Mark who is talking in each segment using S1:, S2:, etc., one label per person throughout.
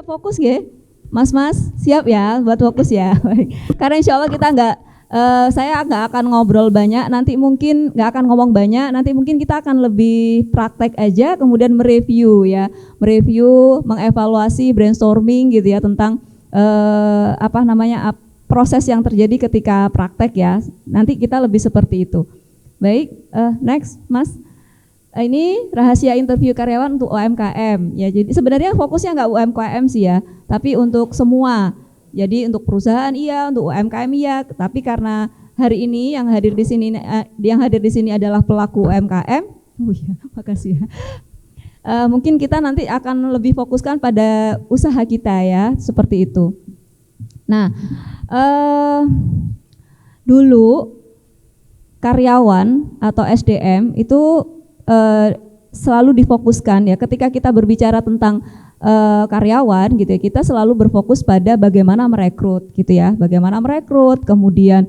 S1: fokus ya, Mas-mas, siap ya buat fokus ya. Karena insya Allah kita saya nggak akan ngobrol banyak, nanti mungkin nggak akan ngomong banyak, nanti mungkin kita akan lebih praktek aja, kemudian mereview ya, mengevaluasi, brainstorming gitu ya tentang proses yang terjadi ketika praktek ya. Nanti kita lebih seperti itu. Baik, next, Mas. Ini rahasia interview karyawan untuk UMKM ya. Jadi sebenarnya fokusnya nggak UMKM sih ya, tapi untuk semua. Jadi untuk perusahaan iya, untuk UMKM iya. Tapi karena hari ini yang hadir di sini adalah pelaku UMKM. Oh iya, makasih ya. Mungkin kita nanti akan lebih fokuskan pada usaha kita ya, seperti itu. Nah, dulu karyawan atau SDM itu selalu difokuskan ya ketika kita berbicara tentang karyawan gitu ya, kita selalu berfokus pada bagaimana merekrut gitu ya, bagaimana merekrut, kemudian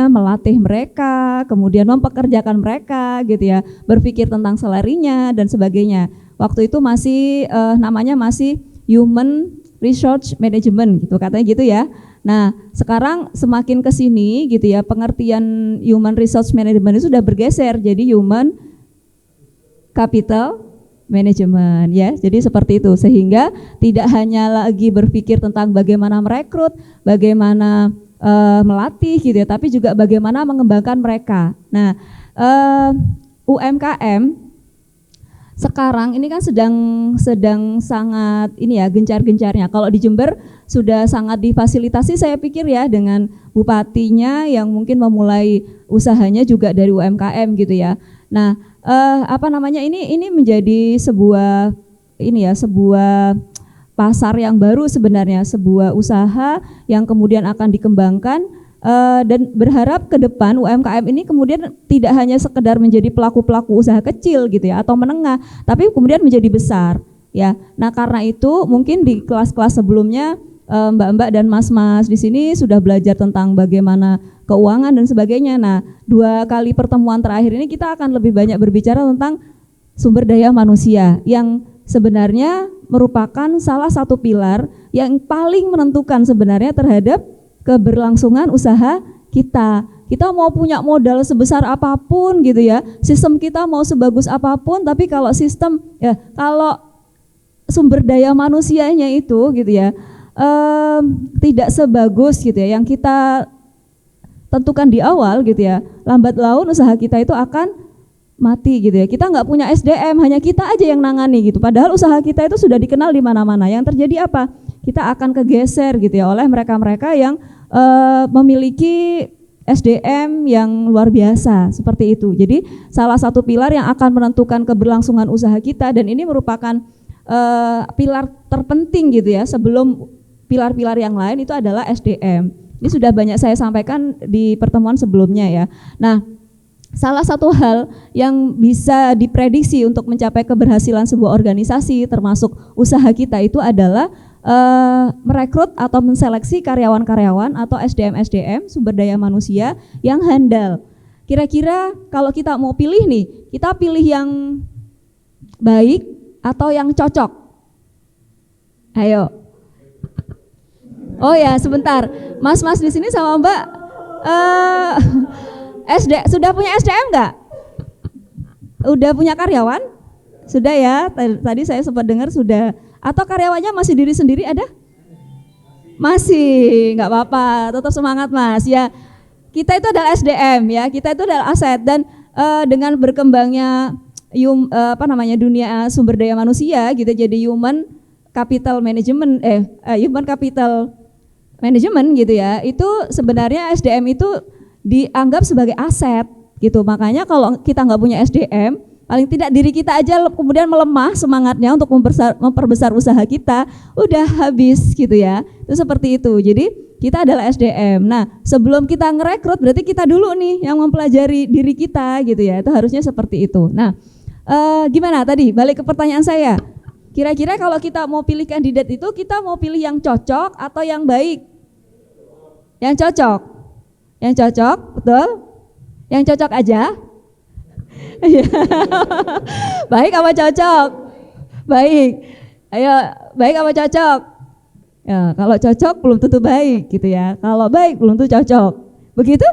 S1: melatih mereka, kemudian mempekerjakan mereka gitu ya, berpikir tentang salarinya dan sebagainya. Waktu itu masih namanya human resource management gitu katanya gitu ya. Nah, sekarang semakin ke sini gitu ya, pengertian human resource management itu sudah bergeser jadi human capital management ya. Jadi seperti itu, sehingga tidak hanya lagi berpikir tentang bagaimana merekrut, bagaimana melatih gitu ya, tapi juga bagaimana mengembangkan mereka. Nah, UMKM sekarang ini kan sedang sangat ini ya, gencar-gencarnya. Kalau di Jember sudah sangat difasilitasi saya pikir ya, dengan bupatinya yang mungkin memulai usahanya juga dari UMKM gitu ya. Nah, ini menjadi sebuah pasar yang baru sebenarnya, sebuah usaha yang kemudian akan dikembangkan. Dan berharap ke depan UMKM ini kemudian tidak hanya sekedar menjadi pelaku-pelaku usaha kecil gitu ya atau menengah, tapi kemudian menjadi besar ya. Nah, karena itu mungkin di kelas-kelas sebelumnya mbak-mbak dan mas-mas di sini sudah belajar tentang bagaimana keuangan dan sebagainya. Nah, 2 kali pertemuan terakhir ini kita akan lebih banyak berbicara tentang sumber daya manusia yang sebenarnya merupakan salah satu pilar yang paling menentukan sebenarnya terhadap keberlangsungan usaha kita. Kita mau punya modal sebesar apapun gitu ya, sistem kita mau sebagus apapun, tapi kalau kalau sumber daya manusianya itu gitu ya tidak sebagus gitu ya yang kita tentukan di awal gitu ya, lambat laun usaha kita itu akan mati gitu ya. Kita nggak punya SDM, hanya kita aja yang nangani gitu, padahal usaha kita itu sudah dikenal di mana-mana. Yang terjadi apa? Kita akan kegeser gitu ya oleh mereka-mereka yang memiliki SDM yang luar biasa seperti itu. Jadi salah satu pilar yang akan menentukan keberlangsungan usaha kita, dan ini merupakan pilar terpenting gitu ya, sebelum pilar-pilar yang lain itu adalah SDM. Ini sudah banyak saya sampaikan di pertemuan sebelumnya ya. Nah, salah satu hal yang bisa diprediksi untuk mencapai keberhasilan sebuah organisasi termasuk usaha kita itu adalah merekrut atau menseleksi karyawan-karyawan atau SDM sumber daya manusia yang handal. Kira-kira kalau kita mau pilih nih, kita pilih yang baik atau yang cocok? Ayo. Oh ya, sebentar. Mas-mas di sini sama Mbak sudah punya SDM enggak? Udah punya karyawan? Sudah ya, tadi saya sempat dengar sudah. Atau karyawannya masih diri sendiri ada? Masih, nggak apa-apa, tetap semangat Mas ya. Kita itu adalah SDM ya, kita itu adalah aset, dan dengan berkembangnya dunia sumber daya manusia gitu, jadi human capital management gitu ya. Itu sebenarnya SDM itu dianggap sebagai aset gitu. Makanya kalau kita nggak punya SDM, paling tidak diri kita aja kemudian melemah semangatnya untuk memperbesar usaha kita, udah habis gitu ya. Itu seperti itu. Jadi kita adalah SDM. Nah, sebelum kita ngerekrut berarti kita dulu nih yang mempelajari diri kita gitu ya. Itu harusnya seperti itu. Nah, gimana tadi? Balik ke pertanyaan saya. Kira-kira kalau kita mau pilih kandidat itu, kita mau pilih yang cocok atau yang baik? Yang cocok. Yang cocok, betul? Yang cocok aja? Baik apa cocok? Baik. Ayo, baik apa cocok? Ya, kalau cocok belum tentu baik gitu ya. Kalau baik belum tentu cocok. Begitu?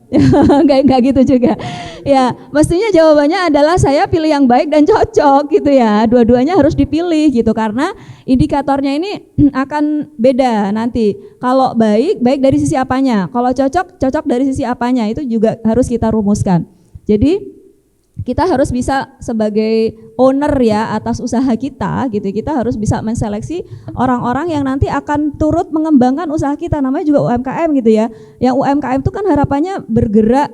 S1: Enggak gitu juga. Ya, mestinya jawabannya adalah saya pilih yang baik dan cocok gitu ya. Dua-duanya harus dipilih gitu karena indikatornya ini akan beda nanti. Kalau baik, baik dari sisi apanya? Kalau cocok, cocok dari sisi apanya? Itu juga harus kita rumuskan. Jadi kita harus bisa sebagai owner ya atas usaha kita gitu. Kita harus bisa menseleksi orang-orang yang nanti akan turut mengembangkan usaha kita. Namanya juga UMKM gitu ya. Yang UMKM itu kan harapannya bergerak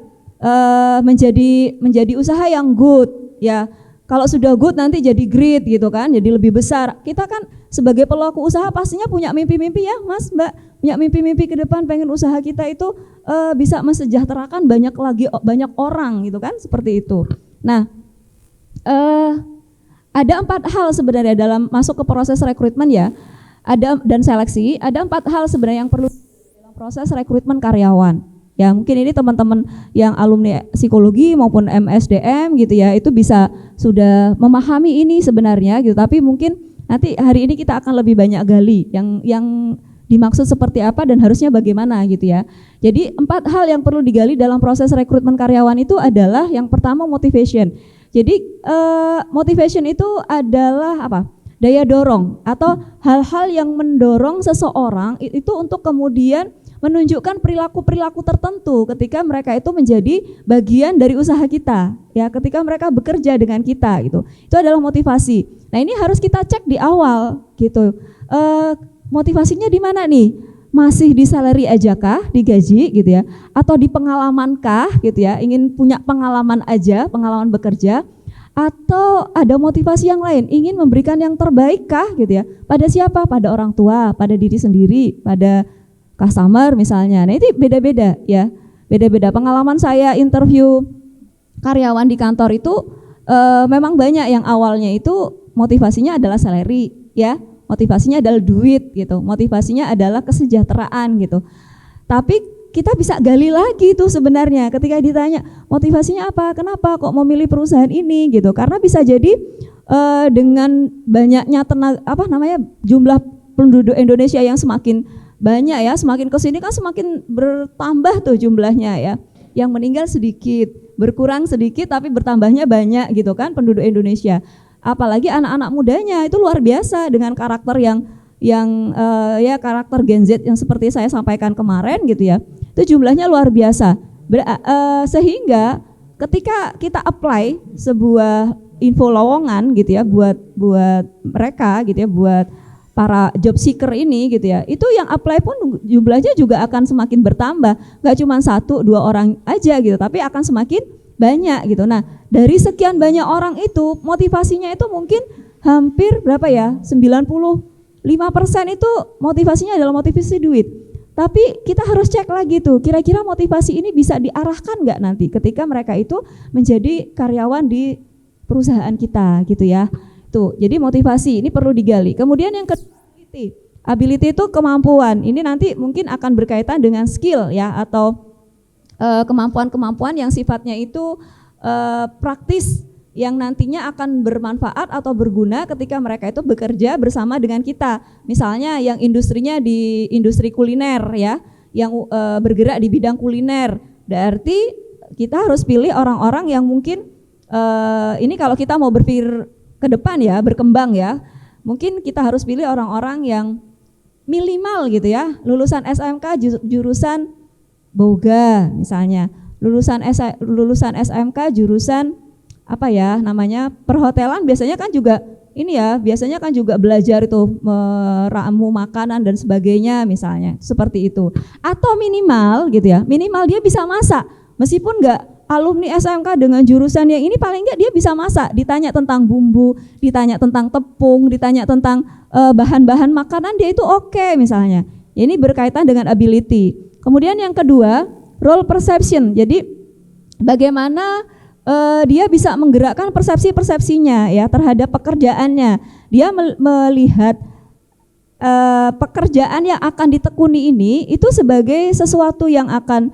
S1: menjadi usaha yang good ya. Kalau sudah good nanti jadi great gitu kan, jadi lebih besar. Kita kan sebagai pelaku usaha pastinya punya mimpi-mimpi ya Mas, Mbak. Punya mimpi-mimpi ke depan, pengen usaha kita itu bisa mensejahterakan banyak orang gitu kan, seperti itu. Nah, ada 4 hal sebenarnya dalam masuk ke proses rekrutmen ya, dan seleksi. Ada 4 hal sebenarnya yang perlu dalam proses rekrutmen karyawan. Ya mungkin ini teman-teman yang alumni psikologi maupun MSDM gitu ya, itu bisa sudah memahami ini sebenarnya gitu. Tapi mungkin nanti hari ini kita akan lebih banyak gali yang dimaksud seperti apa dan harusnya bagaimana gitu ya. Jadi 4 hal yang perlu digali dalam proses rekrutmen karyawan itu adalah yang pertama motivation. Jadi motivation itu adalah apa? Daya dorong atau hal-hal yang mendorong seseorang itu untuk kemudian menunjukkan perilaku-perilaku tertentu ketika mereka itu menjadi bagian dari usaha kita ya, ketika mereka bekerja dengan kita gitu. Itu adalah motivasi. Nah, ini harus kita cek di awal gitu. Motivasinya di mana nih? Masih di salary aja kah, di gaji gitu ya, atau di pengalaman kah gitu ya, ingin punya pengalaman aja, pengalaman bekerja, atau ada motivasi yang lain, ingin memberikan yang terbaik kah gitu ya, pada siapa? Pada orang tua, pada diri sendiri, pada customer misalnya. Nah, itu beda-beda ya, beda-beda. Pengalaman saya interview karyawan di kantor itu memang banyak yang awalnya itu motivasinya adalah salary ya, motivasinya adalah duit gitu, motivasinya adalah kesejahteraan gitu. Tapi kita bisa gali lagi tuh sebenarnya ketika ditanya motivasinya apa, kenapa kok memilih perusahaan ini gitu. Karena bisa jadi dengan banyaknya jumlah penduduk Indonesia yang semakin banyak ya, semakin kesini kan semakin bertambah tuh jumlahnya ya. Yang meninggal sedikit, berkurang sedikit tapi bertambahnya banyak gitu kan penduduk Indonesia. Apalagi anak-anak mudanya itu luar biasa dengan karakter yang karakter Gen Z yang seperti saya sampaikan kemarin gitu ya. Itu jumlahnya luar biasa. Sehingga ketika kita apply sebuah info lowongan gitu ya buat mereka gitu ya, buat para job seeker ini gitu ya, itu yang apply pun jumlahnya juga akan semakin bertambah, nggak cuma 1-2 orang aja gitu, tapi akan semakin banyak gitu. Nah, dari sekian banyak orang itu motivasinya itu mungkin hampir berapa ya, 95% itu motivasinya adalah motivasi duit. Tapi kita harus cek lagi tuh, kira-kira motivasi ini bisa diarahkan nggak nanti ketika mereka itu menjadi karyawan di perusahaan kita gitu ya. Tuh, jadi motivasi ini perlu digali. Kemudian yang kedua, ability itu kemampuan. Ini nanti mungkin akan berkaitan dengan skill ya, atau kemampuan-kemampuan yang sifatnya itu praktis, yang nantinya akan bermanfaat atau berguna ketika mereka itu bekerja bersama dengan kita. Misalnya yang industrinya di industri kuliner ya, yang bergerak di bidang kuliner. Berarti kita harus pilih orang-orang yang mungkin ini kalau kita mau berpikir ke depan ya, berkembang ya, mungkin kita harus pilih orang-orang yang minimal gitu ya, lulusan SMK jurusan boga misalnya, lulusan SMK jurusan apa ya namanya, perhotelan biasanya kan juga ini ya, biasanya kan juga belajar itu meramu makanan dan sebagainya misalnya, seperti itu. Atau minimal gitu ya, minimal dia bisa masak, meskipun enggak alumni SMK dengan jurusan yang ini, paling enggak dia bisa masak, ditanya tentang bumbu, ditanya tentang tepung, ditanya tentang bahan-bahan makanan, dia itu oke misalnya. Ini berkaitan dengan ability. Kemudian yang kedua, role perception. Jadi bagaimana dia bisa menggerakkan persepsi-persepsinya ya terhadap pekerjaannya. Dia melihat pekerjaan yang akan ditekuni ini itu sebagai sesuatu yang akan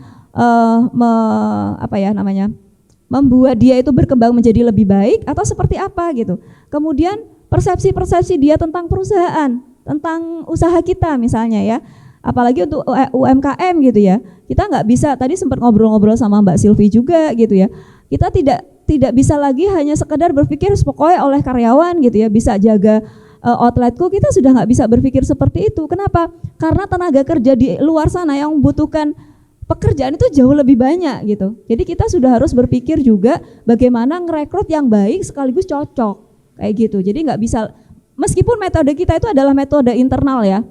S1: membuat dia itu berkembang menjadi lebih baik atau seperti apa gitu. Kemudian persepsi-persepsi dia tentang perusahaan, tentang usaha kita misalnya ya. Apalagi untuk UMKM gitu ya. Kita nggak bisa, tadi sempat ngobrol-ngobrol sama Mbak Silvi juga gitu ya. Kita tidak bisa lagi hanya sekedar berpikir pokoknya oleh karyawan gitu ya, bisa jaga outletku, kita sudah nggak bisa berpikir seperti itu. Kenapa? Karena tenaga kerja di luar sana yang membutuhkan pekerjaan itu jauh lebih banyak gitu. Jadi kita sudah harus berpikir juga bagaimana ngerekrut yang baik sekaligus cocok kayak gitu. Jadi nggak bisa, meskipun metode kita itu adalah metode internal ya.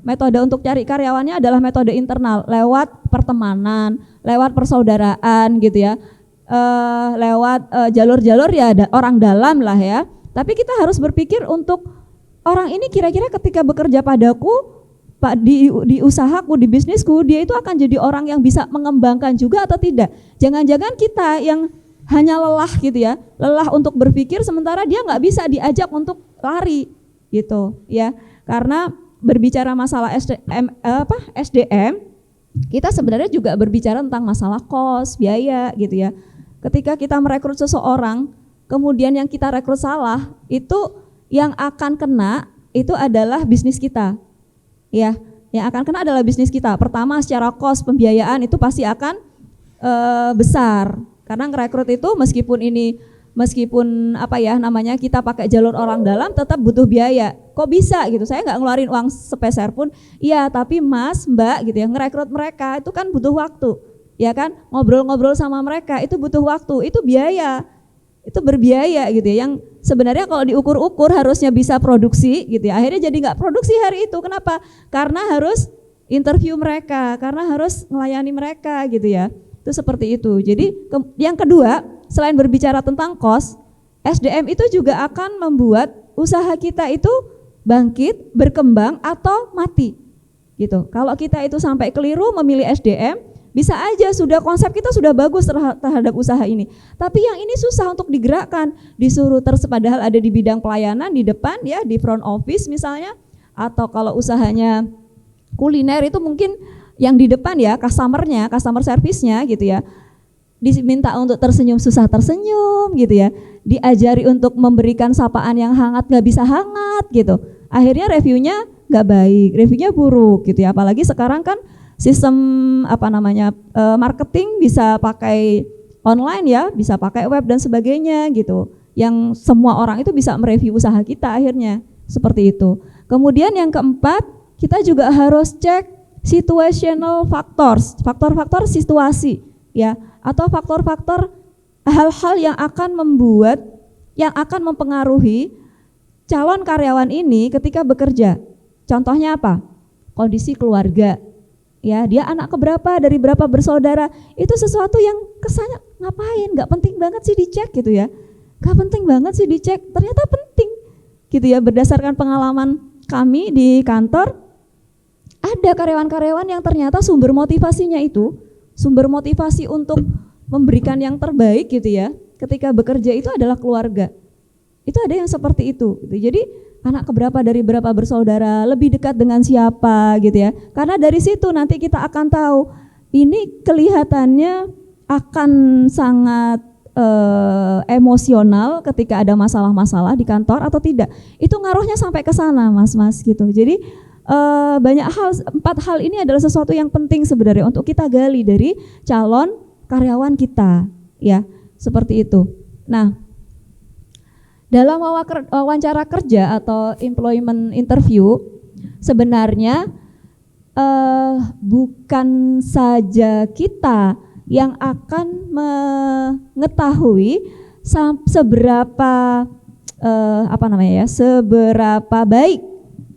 S1: Metode untuk cari karyawannya adalah metode internal lewat pertemanan, lewat persaudaraan gitu ya, lewat jalur-jalur ya ada orang dalam lah ya. Tapi kita harus berpikir untuk orang ini kira-kira ketika bekerja padaku, di usahaku, di bisnisku, dia itu akan jadi orang yang bisa mengembangkan juga atau tidak. Jangan-jangan kita yang hanya lelah gitu ya, lelah untuk berpikir sementara dia nggak bisa diajak untuk lari gitu ya. Karena berbicara masalah SDM, kita sebenarnya juga berbicara tentang masalah kos, biaya gitu ya. Ketika kita merekrut seseorang, kemudian yang kita rekrut salah, itu yang akan kena itu adalah bisnis kita. Ya, yang akan kena adalah bisnis kita. Pertama secara kos pembiayaan itu pasti akan besar. Karena ngerekrut itu meskipun apa ya namanya kita pakai jalur orang dalam tetap butuh biaya. Kok bisa gitu? Saya nggak ngeluarin uang sepeser pun. Iya, tapi Mas, Mbak gitu ya, ngerekrut mereka itu kan butuh waktu. Ya kan? Ngobrol-ngobrol sama mereka itu butuh waktu, itu biaya. Itu berbiaya gitu ya, yang sebenarnya kalau diukur-ukur harusnya bisa produksi gitu ya, akhirnya jadi nggak produksi hari itu. Kenapa? Karena harus interview mereka, karena harus melayani mereka gitu ya. Itu seperti itu. Jadi yang kedua, selain berbicara tentang cost, SDM itu juga akan membuat usaha kita itu bangkit, berkembang atau mati gitu. Kalau kita itu sampai keliru memilih SDM, bisa aja sudah konsep kita sudah bagus terhadap usaha ini, tapi yang ini susah untuk digerakkan, disuruh padahal ada di bidang pelayanan di depan ya, di front office misalnya, atau kalau usahanya kuliner itu mungkin yang di depan ya customer service-nya gitu ya, diminta untuk tersenyum susah tersenyum gitu ya, diajari untuk memberikan sapaan yang hangat nggak bisa hangat gitu, akhirnya reviewnya nggak baik, reviewnya buruk gitu ya. Apalagi sekarang kan sistem marketing bisa pakai online ya, bisa pakai web dan sebagainya gitu, yang semua orang itu bisa mereview usaha kita akhirnya, seperti itu. Kemudian yang keempat, kita juga harus cek situational factors, faktor-faktor situasi ya, atau faktor-faktor hal-hal yang akan mempengaruhi calon karyawan ini ketika bekerja. Contohnya apa? Kondisi keluarga. Ya, dia anak keberapa, dari berapa bersaudara, itu sesuatu yang kesannya ngapain, nggak penting banget sih dicek gitu ya, nggak penting banget sih dicek, ternyata penting gitu ya. Berdasarkan pengalaman kami di kantor, ada karyawan-karyawan yang ternyata sumber motivasi untuk memberikan yang terbaik gitu ya, ketika bekerja itu adalah keluarga. Itu ada yang seperti itu gitu. Jadi anak keberapa dari berapa bersaudara, lebih dekat dengan siapa gitu ya. Karena dari situ nanti kita akan tahu ini kelihatannya akan sangat emosional ketika ada masalah-masalah di kantor atau tidak. Itu ngaruhnya sampai ke sana Mas gitu. Jadi banyak hal, 4 hal ini adalah sesuatu yang penting sebenarnya untuk kita gali dari calon karyawan kita ya, seperti itu. Nah, dalam wawancara kerja atau employment interview, sebenarnya bukan saja kita yang akan mengetahui seberapa seberapa baik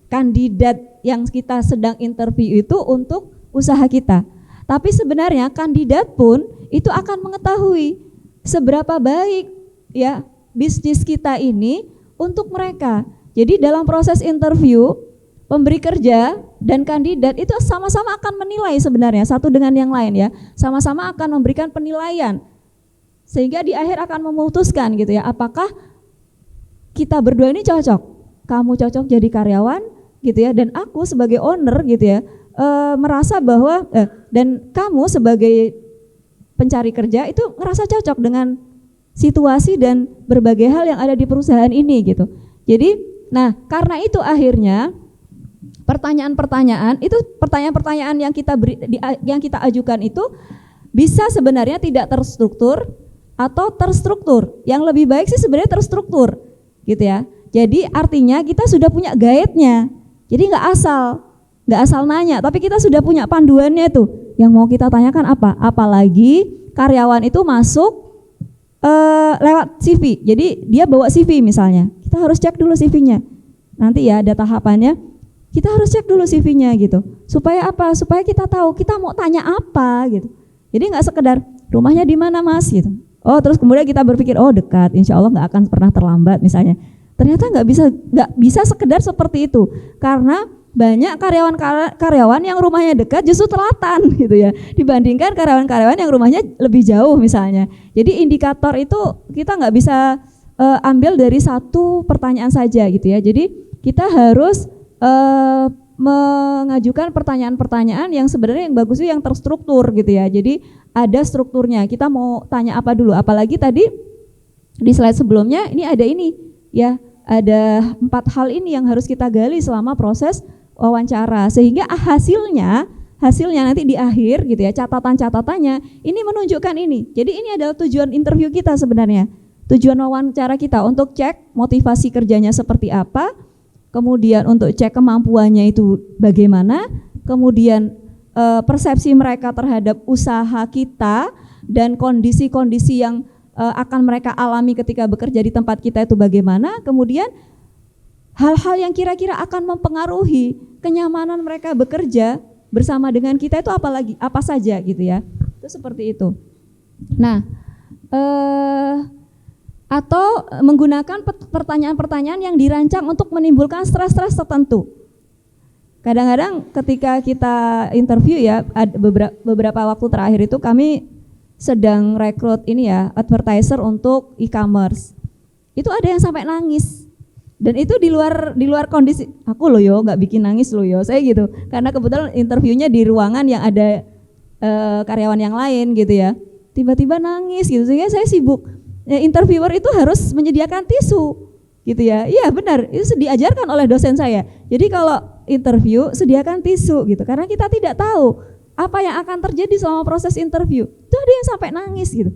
S1: kandidat yang kita sedang interview itu untuk usaha kita. Tapi sebenarnya kandidat pun itu akan mengetahui seberapa baik ya bisnis kita ini untuk mereka. Jadi dalam proses interview, pemberi kerja dan kandidat itu sama-sama akan menilai sebenarnya satu dengan yang lain ya. Sama-sama akan memberikan penilaian. Sehingga di akhir akan memutuskan gitu ya, apakah kita berdua ini cocok. Kamu cocok jadi karyawan gitu ya, dan aku sebagai owner gitu ya, merasa bahwa dan kamu sebagai pencari kerja itu ngerasa cocok dengan situasi dan berbagai hal yang ada di perusahaan ini gitu. Jadi Nah, karena itu akhirnya pertanyaan-pertanyaan yang kita ajukan itu bisa sebenarnya tidak terstruktur atau terstruktur. Yang lebih baik sih sebenarnya terstruktur, gitu ya. Jadi artinya kita sudah punya guide-nya. Jadi nggak asal nanya, tapi kita sudah punya panduannya tuh. Yang mau kita tanyakan apa? Apalagi karyawan itu masuk lewat CV. Jadi dia bawa CV misalnya. Kita harus cek dulu CV-nya. Nanti ya ada tahapannya. Kita harus cek dulu CV-nya gitu. Supaya apa? Supaya kita tahu kita mau tanya apa gitu. Jadi nggak sekedar rumahnya di mana Mas gitu. Oh terus kemudian kita berpikir oh dekat, insya Allah nggak akan pernah terlambat misalnya. Ternyata nggak bisa sekedar seperti itu, karena banyak karyawan yang rumahnya dekat justru telatan gitu ya, dibandingkan karyawan-karyawan yang rumahnya lebih jauh misalnya. Jadi indikator itu kita nggak bisa ambil dari satu pertanyaan saja gitu ya. Jadi kita harus mengajukan pertanyaan-pertanyaan yang sebenarnya yang bagus itu yang terstruktur gitu ya. Jadi ada strukturnya. Kita mau tanya apa dulu? Apalagi tadi di slide sebelumnya ini ya, ada 4 hal ini yang harus kita gali selama proses wawancara, sehingga hasilnya nanti di akhir gitu ya, catatan-catatannya ini menunjukkan ini. Jadi ini adalah tujuan interview kita sebenarnya. Tujuan wawancara kita untuk cek motivasi kerjanya seperti apa, kemudian untuk cek kemampuannya itu bagaimana, kemudian persepsi mereka terhadap usaha kita dan kondisi-kondisi yang akan mereka alami ketika bekerja di tempat kita itu bagaimana, kemudian hal-hal yang kira-kira akan mempengaruhi kenyamanan mereka bekerja bersama dengan kita itu apa saja gitu ya. Itu seperti itu. Nah, atau menggunakan pertanyaan-pertanyaan yang dirancang untuk menimbulkan stres-stres tertentu. Kadang-kadang ketika kita interview ya, beberapa waktu terakhir itu kami sedang rekrut advertiser untuk e-commerce. Itu ada yang sampai nangis. Dan itu di luar kondisi, aku loh yo nggak bikin nangis loh yo, saya gitu. Karena kebetulan interviewnya di ruangan yang ada karyawan yang lain gitu ya. Tiba-tiba nangis gitu, sehingga saya sibuk. Interviewer itu harus menyediakan tisu gitu ya. Iya benar, itu diajarkan oleh dosen saya. Jadi kalau interview sediakan tisu gitu, karena kita tidak tahu apa yang akan terjadi selama proses interview. Itu ada yang sampai nangis gitu.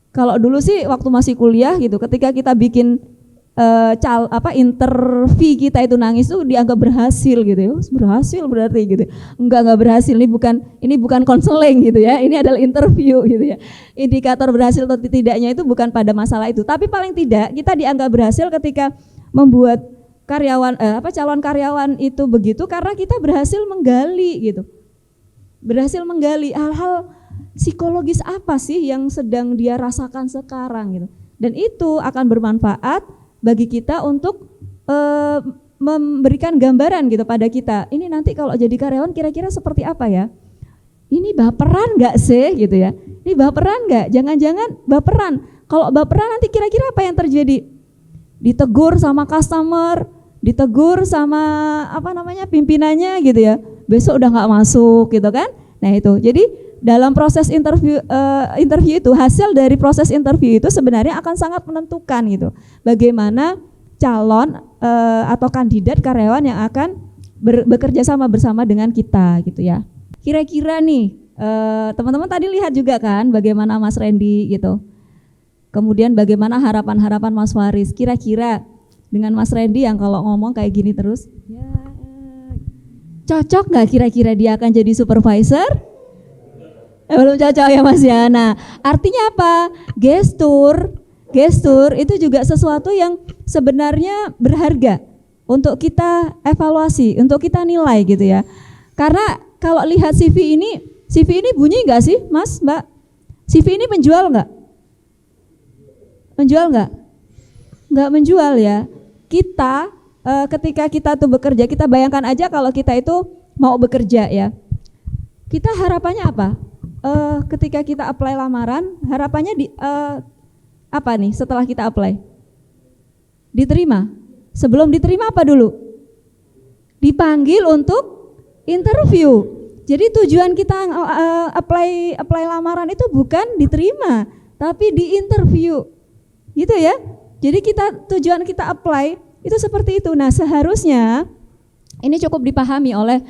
S1: Kalau dulu sih waktu masih kuliah gitu, ketika kita bikin interview kita itu nangis itu dianggap berhasil gitu ya. Berhasil berarti gitu. Enggak berhasil, ini bukan konseling gitu ya. Ini adalah interview gitu ya. Indikator berhasil atau tidaknya itu bukan pada masalah itu, tapi paling tidak kita dianggap berhasil ketika membuat calon karyawan itu begitu, karena kita berhasil menggali gitu. Berhasil menggali hal-hal psikologis apa sih yang sedang dia rasakan sekarang gitu. Dan itu akan bermanfaat bagi kita untuk memberikan gambaran gitu pada kita. Ini nanti kalau jadi karyawan kira-kira seperti apa ya? Ini baperan nggak sih gitu ya? Ini baperan nggak? Jangan-jangan baperan. Kalau baperan nanti kira-kira apa yang terjadi? Ditegur sama customer, ditegur sama pimpinannya gitu ya. Besok udah nggak masuk gitu kan? Nah itu. Jadi dalam proses interview itu, hasil dari proses interview itu sebenarnya akan sangat menentukan gitu bagaimana calon atau kandidat karyawan yang akan bekerja sama bersama dengan kita gitu ya. Kira-kira nih teman-teman tadi lihat juga kan bagaimana Mas Randy gitu, kemudian bagaimana harapan-harapan Mas Faris. Kira-kira dengan Mas Randy yang kalau ngomong kayak gini terus ya, cocok nggak kira-kira dia akan jadi supervisor? Belum cocok ya Mas ya. Nah, artinya apa? Gestur itu juga sesuatu yang sebenarnya berharga untuk kita evaluasi, untuk kita nilai gitu ya. Karena kalau lihat CV ini bunyi nggak sih Mas, Mbak? CV ini menjual nggak? Menjual nggak? Nggak menjual ya. Kita ketika kita tuh bekerja, kita bayangkan aja kalau kita itu mau bekerja ya. Kita harapannya apa? Ketika kita apply lamaran, harapannya apa nih setelah kita apply? Diterima. Sebelum diterima apa dulu? Dipanggil untuk interview. Jadi tujuan kita apply lamaran itu bukan diterima, tapi di interview. Gitu ya. Jadi tujuan kita apply Itu seperti itu. Nah, seharusnya ini cukup dipahami oleh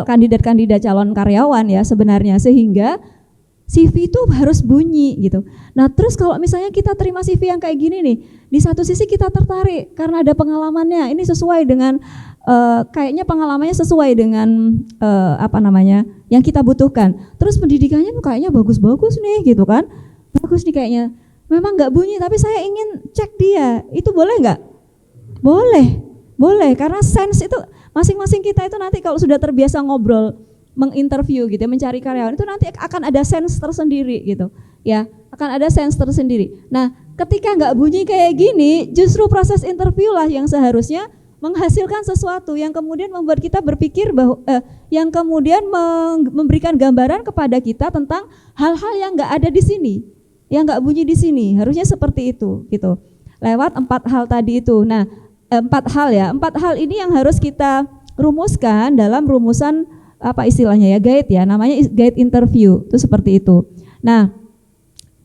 S1: kandidat-kandidat calon karyawan ya sebenarnya, sehingga CV itu harus bunyi gitu. Nah, terus kalau misalnya kita terima CV yang kayak gini nih, di satu sisi kita tertarik karena ada pengalamannya, ini sesuai dengan kayaknya pengalamannya sesuai dengan yang kita butuhkan. Terus pendidikannya kayaknya bagus-bagus nih gitu kan, bagus nih kayaknya. Memang nggak bunyi, tapi saya ingin cek dia, itu boleh nggak? Boleh, karena sense itu masing-masing kita itu nanti kalau sudah terbiasa ngobrol, menginterview gitu ya, mencari karyawan itu nanti akan ada sense tersendiri gitu ya, akan ada sense tersendiri. Nah, ketika nggak bunyi kayak gini, justru proses interview lah yang seharusnya menghasilkan sesuatu yang kemudian membuat kita berpikir bahwa yang kemudian memberikan gambaran kepada kita tentang hal-hal yang nggak ada di sini, yang nggak bunyi di sini. Harusnya seperti itu gitu, lewat 4 hal tadi itu. Nah, 4 hal ini yang harus kita rumuskan dalam rumusan guide ya, namanya guide interview, itu seperti itu. Nah,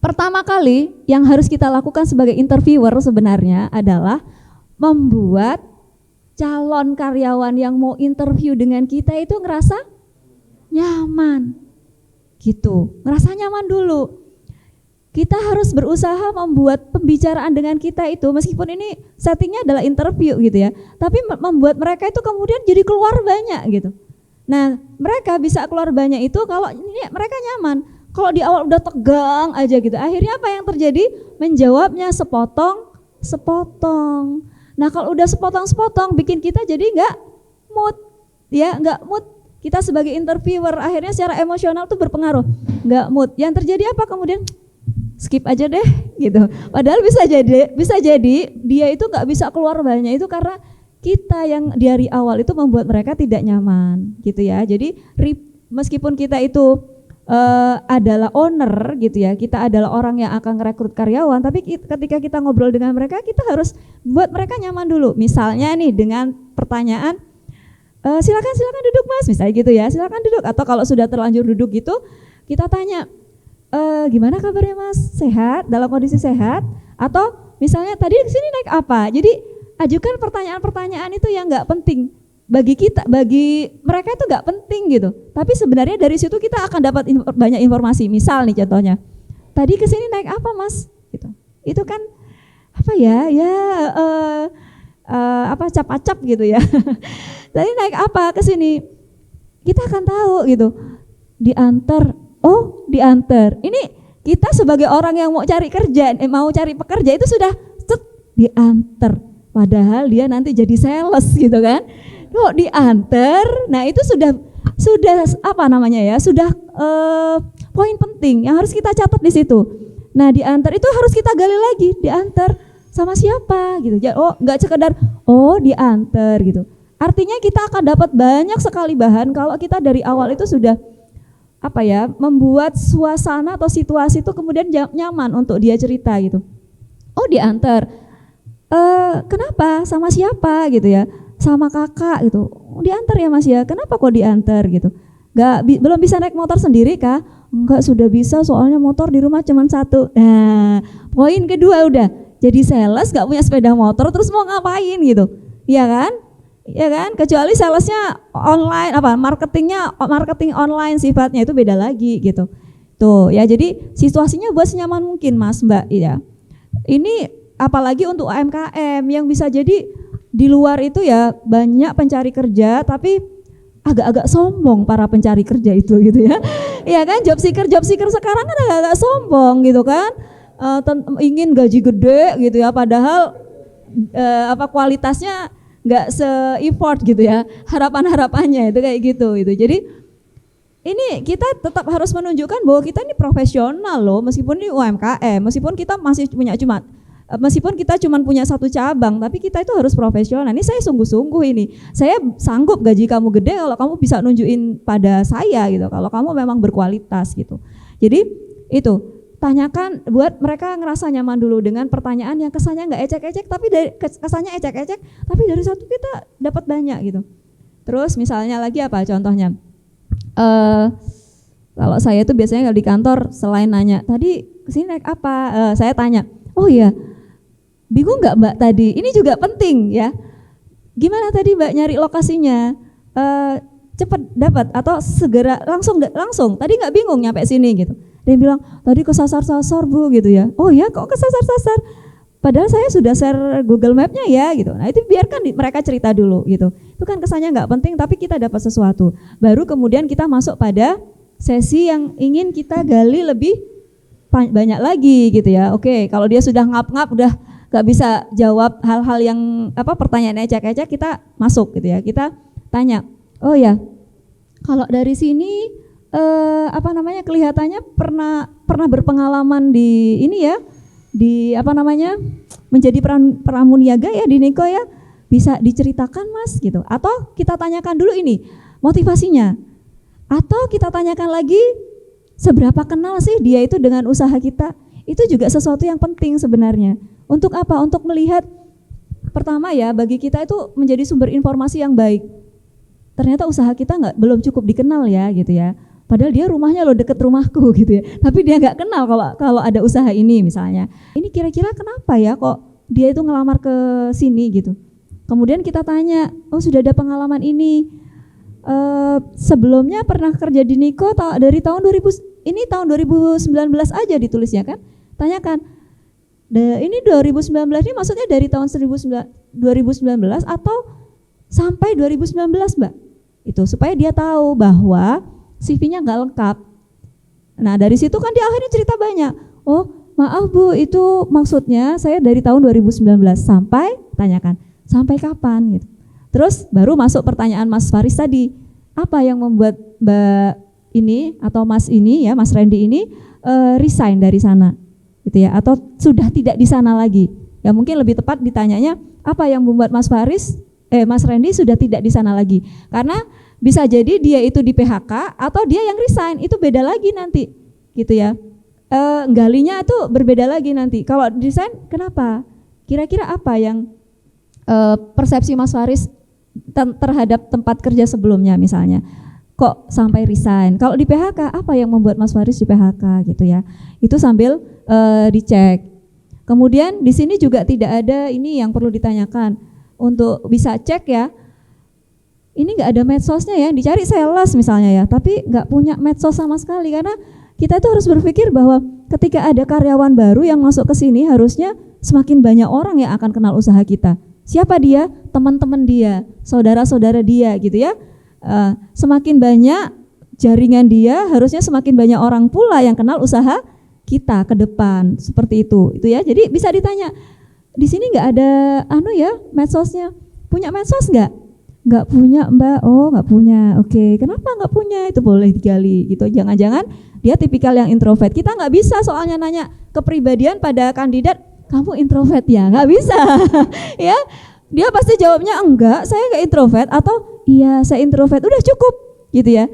S1: pertama kali yang harus kita lakukan sebagai interviewer sebenarnya adalah membuat calon karyawan yang mau interview dengan kita itu ngerasa nyaman gitu, ngerasa nyaman dulu. Kita harus berusaha membuat pembicaraan dengan kita itu, meskipun ini settingnya adalah interview gitu ya, tapi membuat mereka itu kemudian jadi keluar banyak gitu. Nah, mereka bisa keluar banyak itu kalau ini mereka nyaman. Kalau di awal udah tegang aja gitu, akhirnya apa yang terjadi? Menjawabnya sepotong. Nah, kalau udah sepotong bikin kita jadi nggak mood, ya nggak mood. Kita sebagai interviewer akhirnya secara emosional tuh berpengaruh, nggak mood. Yang terjadi apa kemudian? Skip aja deh gitu. Padahal bisa jadi dia itu nggak bisa keluar banyak itu karena kita yang dari awal itu membuat mereka tidak nyaman gitu ya. Jadi meskipun kita itu adalah owner gitu ya, kita adalah orang yang akan merekrut karyawan, tapi ketika kita ngobrol dengan mereka, kita harus buat mereka nyaman dulu. Misalnya nih dengan pertanyaan, silakan duduk mas, misalnya gitu ya, silakan duduk. Atau kalau sudah terlanjur duduk gitu, kita tanya, gimana kabarnya mas, sehat, dalam kondisi sehat? Atau misalnya tadi kesini naik apa? Jadi ajukan pertanyaan-pertanyaan itu yang nggak penting bagi kita, bagi mereka itu nggak penting gitu. Tapi sebenarnya dari situ kita akan dapat banyak informasi. Misal nih contohnya, tadi kesini naik apa mas? Gitu. Itu kan cap-acap gitu ya. Tadi naik apa kesini? Kita akan tahu gitu. Diantar. Oh, diantar. Ini kita sebagai orang yang mau cari pekerja itu sudah diantar. Padahal dia nanti jadi sales gitu kan. Kok diantar? Nah, itu sudah poin penting yang harus kita catat di situ. Nah, diantar itu harus kita gali lagi, diantar sama siapa gitu. Oh, enggak sekedar diantar gitu. Artinya kita akan dapat banyak sekali bahan kalau kita dari awal itu sudah membuat suasana atau situasi itu kemudian nyaman untuk dia cerita gitu. Oh, diantar. Kenapa? Sama siapa gitu ya? Sama kakak gitu. Oh, diantar ya mas ya. Kenapa kok diantar gitu? Belum bisa naik motor sendiri kah? Enggak, sudah bisa, soalnya motor di rumah cuma 1. Nah, poin kedua udah jadi sales, gak punya sepeda motor, terus mau ngapain gitu? Iya kan? Ya kan, kecuali salesnya online, marketing online sifatnya, itu beda lagi gitu. Tuh ya, jadi situasinya buat senyaman mungkin mas mbak ya. Ini apalagi untuk UMKM yang bisa jadi di luar itu ya banyak pencari kerja, tapi agak-agak sombong para pencari kerja itu gitu ya. Iya kan, job seeker sekarang kan agak-agak sombong gitu kan, ingin gaji gede gitu ya, padahal kualitasnya nggak se-effort gitu ya, harapannya itu kayak gitu. Jadi ini kita tetap harus menunjukkan bahwa kita ini profesional loh, meskipun ini UMKM, meskipun kita cuma punya 1 cabang, tapi kita itu harus profesional. Ini saya sungguh-sungguh ini, saya sanggup gaji kamu gede kalau kamu bisa nunjukin pada saya gitu, kalau kamu memang berkualitas gitu. Jadi itu tanyakan, buat mereka ngerasa nyaman dulu dengan pertanyaan yang kesannya nggak ecek-ecek, tapi kesannya ecek-ecek, tapi dari satu kita dapat banyak gitu. Terus misalnya lagi contohnya, kalau saya itu biasanya kalau di kantor selain nanya tadi kesini naik apa, saya tanya, oh iya bingung nggak Mbak tadi? Ini juga penting ya. Gimana tadi Mbak nyari lokasinya? Cepat dapat atau segera langsung? Tadi nggak bingung nyampe sini gitu. Dia bilang tadi kesasar-sasar Bu gitu ya. Oh ya kok kesasar-sasar? Padahal saya sudah share Google Map-nya ya gitu. Nah itu biarkan mereka cerita dulu gitu. Itu kan kesannya nggak penting tapi kita dapat sesuatu. Baru kemudian kita masuk pada sesi yang ingin kita gali lebih banyak lagi gitu ya. Oke, kalau dia sudah ngap-ngap udah gak bisa jawab hal-hal yang pertanyaan ecek-ecek, kita masuk gitu ya. Kita tanya, oh ya, kalau dari sini kelihatannya pernah berpengalaman di ini ya, di menjadi pramuniaga ya di Niko ya, bisa diceritakan Mas gitu. Atau kita tanyakan dulu ini motivasinya. Atau kita tanyakan lagi seberapa kenal sih dia itu dengan usaha kita. Itu juga sesuatu yang penting sebenarnya. Untuk apa? Untuk melihat pertama ya bagi kita itu menjadi sumber informasi yang baik. Ternyata usaha kita belum cukup dikenal ya gitu ya. Padahal dia rumahnya loh deket rumahku gitu ya. Tapi dia nggak kenal kalau ada usaha ini misalnya. Ini kira-kira kenapa ya kok dia itu ngelamar ke sini gitu. Kemudian kita tanya, oh sudah ada pengalaman ini. Sebelumnya pernah kerja di Niko dari tahun 2000, ini tahun 2019 aja ditulisnya kan. Tanyakan, ini 2019 ini maksudnya dari tahun 2019 atau sampai 2019 Mbak? Itu supaya dia tahu bahwa CV-nya nggak lengkap. Nah dari situ kan dia akhirnya cerita banyak. Oh maaf Bu, itu maksudnya saya dari tahun 2019 sampai, tanyakan, sampai kapan gitu. Terus baru masuk pertanyaan Mas Faris tadi, apa yang membuat Mbak ini atau Mas ini ya, Mas Randy ini resign dari sana gitu ya, atau sudah tidak di sana lagi. Ya mungkin lebih tepat ditanyanya, apa yang membuat Mas Randy sudah tidak di sana lagi. Karena bisa jadi dia itu di PHK atau dia yang resign, itu beda lagi nanti gitu ya. Galinya itu berbeda lagi nanti. Kalau resign kenapa? Kira-kira apa yang persepsi Mas Faris terhadap tempat kerja sebelumnya misalnya? Kok sampai resign? Kalau di PHK apa yang membuat Mas Faris di PHK gitu ya? Itu sambil dicek. Kemudian di sini juga tidak ada ini yang perlu ditanyakan untuk bisa cek ya. Ini nggak ada medsosnya ya, dicari sales misalnya ya, tapi nggak punya medsos sama sekali karena kita itu harus berpikir bahwa ketika ada karyawan baru yang masuk ke sini harusnya semakin banyak orang yang akan kenal usaha kita. Siapa dia? Teman-teman dia, saudara-saudara dia gitu ya. Semakin banyak jaringan dia, harusnya semakin banyak orang pula yang kenal usaha kita ke depan, seperti itu ya. Jadi bisa ditanya, di sini nggak ada medsosnya, punya medsos nggak? Nggak punya Mbak, oh nggak punya, oke, kenapa nggak punya? Itu boleh digali gitu. Jangan-jangan dia tipikal yang introvert. Kita nggak bisa soalnya nanya kepribadian pada kandidat, kamu introvert ya? Nggak bisa, ya. Dia pasti jawabnya enggak, saya nggak introvert, atau iya saya introvert, udah cukup gitu ya.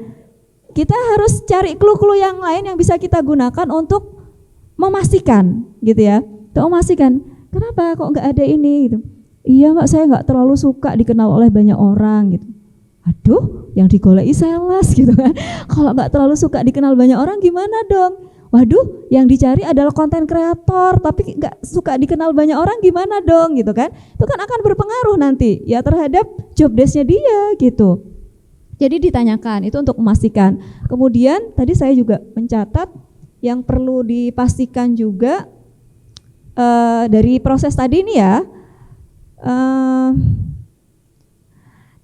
S1: Kita harus cari clue-clue yang lain yang bisa kita gunakan untuk memastikan gitu ya. Untuk memastikan, kenapa kok nggak ada ini gitu. Iya Mbak, saya nggak terlalu suka dikenal oleh banyak orang gitu. Aduh, yang digoleki sales gitu kan. Kalau nggak terlalu suka dikenal banyak orang gimana dong? Waduh, yang dicari adalah konten kreator, tapi nggak suka dikenal banyak orang gimana dong gitu kan? Itu kan akan berpengaruh nanti ya terhadap job desk-nya dia gitu. Jadi ditanyakan, itu untuk memastikan. Kemudian tadi saya juga mencatat yang perlu dipastikan juga dari proses tadi ini ya.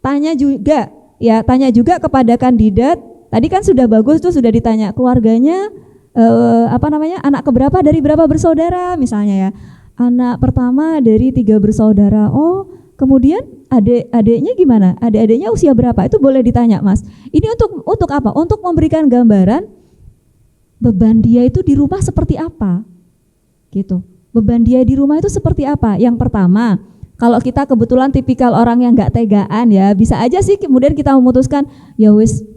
S1: Tanya juga kepada kandidat. Tadi kan sudah bagus tuh, sudah ditanya keluarganya anak keberapa dari berapa bersaudara misalnya ya. Anak pertama dari 3 bersaudara. Oh, kemudian adiknya gimana? Adik-adiknya usia berapa? Itu boleh ditanya, Mas. Ini untuk apa? Untuk memberikan gambaran beban dia itu di rumah seperti apa. Gitu. Beban dia di rumah itu seperti apa? Yang pertama, kalau kita kebetulan tipikal orang yang nggak tegaan ya, bisa aja sih kemudian kita memutuskan, ya wis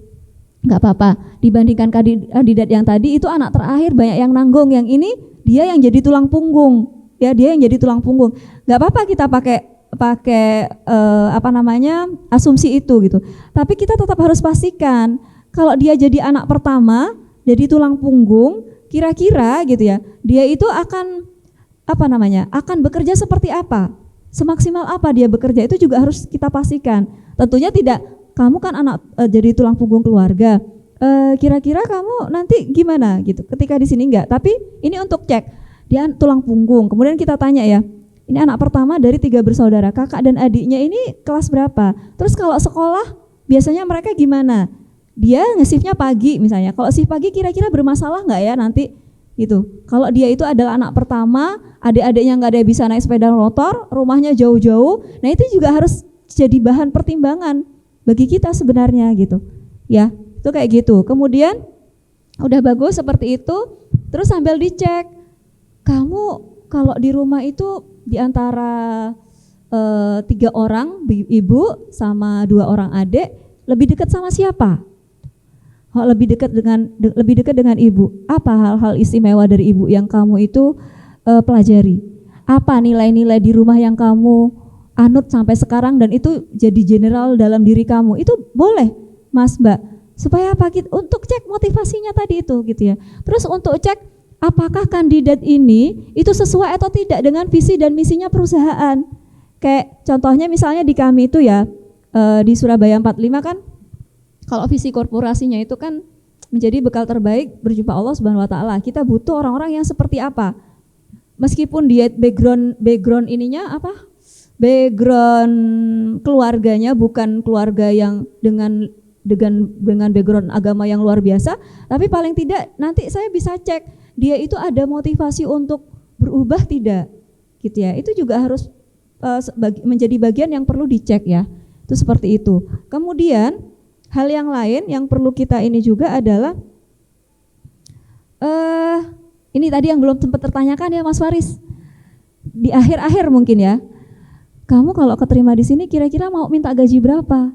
S1: nggak apa-apa. Dibandingkan kandidat yang tadi itu anak terakhir banyak yang nanggung, yang ini dia yang jadi tulang punggung, ya dia yang jadi tulang punggung. Nggak apa-apa kita pakai asumsi itu gitu. Tapi kita tetap harus pastikan kalau dia jadi anak pertama, jadi tulang punggung, kira-kira gitu ya, dia itu akan akan bekerja seperti apa, semaksimal apa dia bekerja, itu juga harus kita pastikan. Tentunya tidak, kamu kan anak jadi tulang punggung keluarga, kira-kira kamu nanti gimana gitu ketika di sini, enggak. Tapi ini untuk cek dia tulang punggung, kemudian kita tanya ya, ini anak pertama dari 3 bersaudara, kakak dan adiknya ini kelas berapa, terus kalau sekolah biasanya mereka gimana, dia nge-shiftnya pagi misalnya, kalau shift pagi kira-kira bermasalah nggak ya nanti gitu. Kalau dia itu adalah anak pertama, adik-adiknya nggak ada yang bisa naik sepeda motor, rumahnya jauh-jauh, nah itu juga harus jadi bahan pertimbangan bagi kita sebenarnya gitu ya. Itu kayak gitu. Kemudian udah bagus seperti itu, terus sambil dicek, kamu kalau di rumah itu di antara 3 orang, ibu sama 2 orang adik, lebih dekat sama siapa? Lebih dekat dengan ibu. Apa hal-hal istimewa dari ibu yang kamu itu pelajari? Apa nilai-nilai di rumah yang kamu anut sampai sekarang dan itu jadi general dalam diri kamu? Itu boleh, Mas, Mbak. Supaya apa? Untuk cek motivasinya tadi itu gitu ya. Terus untuk cek apakah kandidat ini itu sesuai atau tidak dengan visi dan misinya perusahaan. Kayak contohnya misalnya di kami itu ya, di Surabaya 45 kan, kalau visi korporasinya itu kan menjadi bekal terbaik berjumpa Allah Subhanahu wa taala. Kita butuh orang-orang yang seperti apa? Meskipun dia background ininya apa? Background keluarganya bukan keluarga yang dengan background agama yang luar biasa, tapi paling tidak nanti saya bisa cek dia itu ada motivasi untuk berubah tidak, gitu ya. Itu juga harus menjadi bagian yang perlu dicek ya. Itu seperti itu. Kemudian hal yang lain yang perlu kita ini juga adalah ini tadi yang belum sempat tertanyakan ya Mas Faris. Di akhir-akhir mungkin ya. Kamu kalau keterima di sini kira-kira mau minta gaji berapa?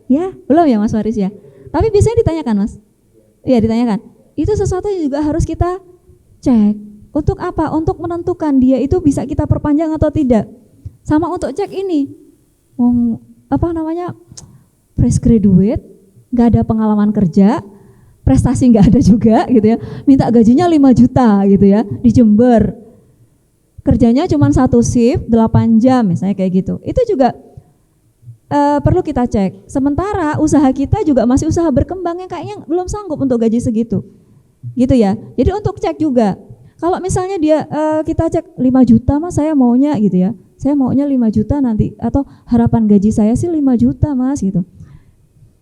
S1: Ya, belum ya Mas Faris ya. Tapi biasanya ditanyakan Mas. Iya, ditanyakan. Itu sesuatu yang juga harus kita cek. Untuk apa? Untuk menentukan dia itu bisa kita perpanjang atau tidak. Sama untuk cek ini. Fresh graduate, nggak ada pengalaman kerja, prestasi nggak ada juga gitu ya. Minta gajinya 5 juta gitu ya di Jember. Kerjanya cuma 1 shift 8 jam misalnya kayak gitu. Itu juga perlu kita cek. Sementara usaha kita juga masih usaha berkembang yang kayaknya belum sanggup untuk gaji segitu. Gitu ya. Jadi untuk cek juga. Kalau misalnya dia kita cek 5 juta Mas saya maunya gitu ya. Saya maunya 5 juta nanti atau harapan gaji saya sih 5 juta Mas gitu.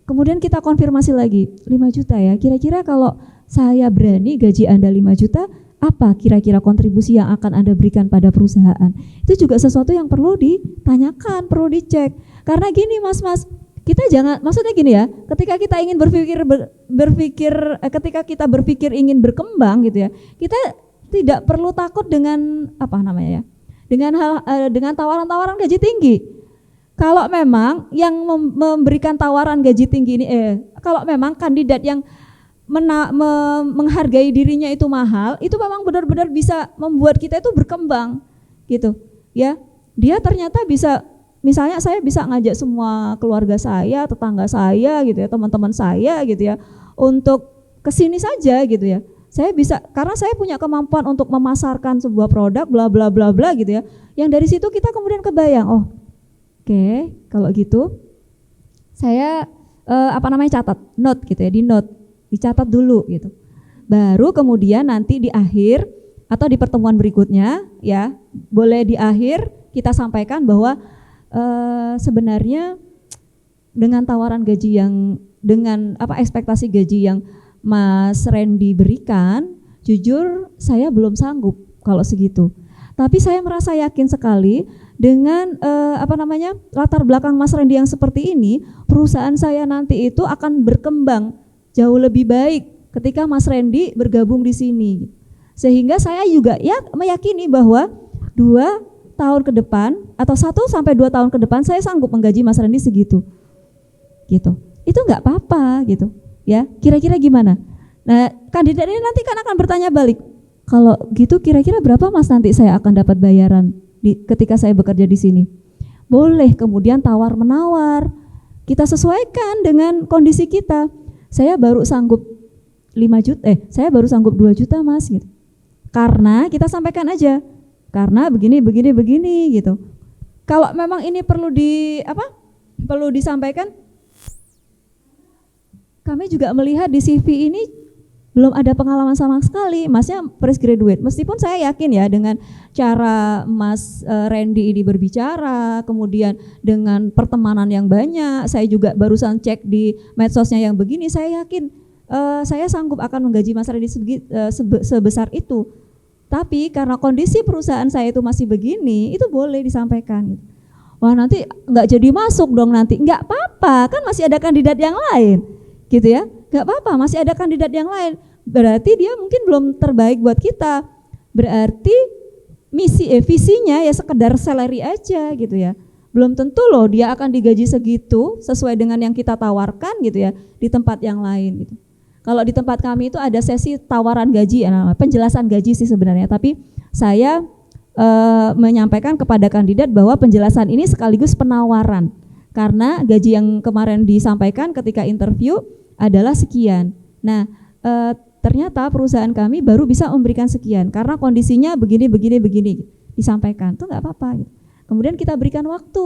S1: Kemudian kita konfirmasi lagi, 5 juta ya. Kira-kira kalau saya berani gaji Anda 5 juta, apa kira-kira kontribusi yang akan Anda berikan pada perusahaan? Itu juga sesuatu yang perlu ditanyakan, perlu dicek. Karena gini Mas, kita jangan, maksudnya gini ya, ketika kita ingin ketika kita berpikir ingin berkembang gitu ya, kita tidak perlu takut dengan dengan tawaran-tawaran gaji tinggi. Kalau memang yang memberikan tawaran gaji tinggi ini, kalau memang kandidat yang menghargai dirinya itu mahal, itu memang benar-benar bisa membuat kita itu berkembang, gitu, ya. Dia ternyata bisa, misalnya saya bisa ngajak semua keluarga saya, tetangga saya, gitu ya, teman-teman saya, gitu ya, untuk kesini saja, gitu ya. Saya bisa, karena saya punya kemampuan untuk memasarkan sebuah produk, bla bla bla bla, gitu ya. Yang dari situ kita kemudian kebayang, Oke, kalau gitu saya catat, note gitu ya, dicatat dulu gitu. Baru kemudian nanti di akhir atau di pertemuan berikutnya ya, boleh di akhir kita sampaikan bahwa sebenarnya dengan tawaran gaji yang ekspektasi gaji yang Mas Randy berikan, jujur saya belum sanggup kalau segitu. Tapi saya merasa yakin sekali dengan latar belakang Mas Randy yang seperti ini, perusahaan saya nanti itu akan berkembang jauh lebih baik ketika Mas Randy bergabung di sini. Sehingga saya juga meyakini bahwa 2 tahun ke depan atau 1 sampai 2 tahun ke depan saya sanggup menggaji Mas Randy segitu. Gitu. Itu enggak apa-apa gitu. Ya, kira-kira gimana? Nah, kandidat ini nanti kan akan bertanya balik. Kalau gitu kira-kira berapa Mas nanti saya akan dapat bayaran ketika saya bekerja di sini? Boleh kemudian tawar-menawar. Kita sesuaikan dengan kondisi kita. Saya baru sanggup 5 juta, saya baru sanggup 2 juta Mas gitu. Karena kita sampaikan aja, karena begini gitu. Kalau memang ini perlu disampaikan, kami juga melihat di CV ini belum ada pengalaman sama sekali, Masnya fresh graduate. Meskipun saya yakin ya dengan cara Mas Randy ini berbicara, kemudian dengan pertemanan yang banyak, saya juga barusan cek di medsosnya yang begini, saya yakin saya sanggup akan menggaji Mas Randy sebesar itu. Tapi karena kondisi perusahaan saya itu masih begini, itu boleh disampaikan. Wah, nanti nggak jadi masuk dong nanti. Nggak apa-apa, kan masih ada kandidat yang lain, gitu ya. Nggak apa-apa, masih ada kandidat yang lain. Berarti dia mungkin belum terbaik buat kita. Berarti visinya ya sekedar salary aja gitu ya. Belum tentu loh dia akan digaji segitu sesuai dengan yang kita tawarkan gitu ya di tempat yang lain gitu. Kalau di tempat kami itu ada sesi tawaran gaji, penjelasan gaji sih sebenarnya, tapi saya menyampaikan kepada kandidat bahwa penjelasan ini sekaligus penawaran. Karena gaji yang kemarin disampaikan ketika interview adalah sekian. Nah, ternyata perusahaan kami baru bisa memberikan sekian karena kondisinya begini disampaikan. Itu nggak apa-apa gitu. Kemudian kita berikan waktu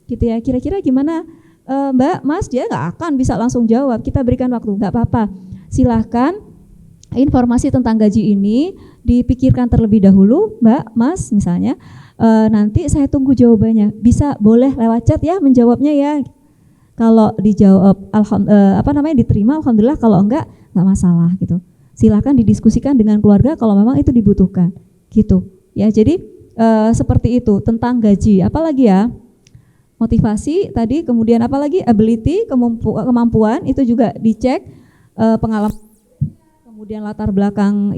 S1: gitu ya. Kira-kira gimana Mbak, Mas? Dia nggak akan bisa langsung jawab. Kita berikan waktu, nggak apa-apa. Silahkan informasi tentang gaji ini dipikirkan terlebih dahulu, Mbak, Mas misalnya. Nanti saya tunggu jawabannya. Boleh lewat chat ya menjawabnya ya. Kalau dijawab diterima alhamdulillah, kalau enggak masalah gitu. Silahkan didiskusikan dengan keluarga kalau memang itu dibutuhkan gitu ya. Jadi seperti itu tentang gaji. Apalagi ya, motivasi tadi, kemudian apalagi ability, kemampuan itu juga dicek, pengalaman, kemudian latar belakang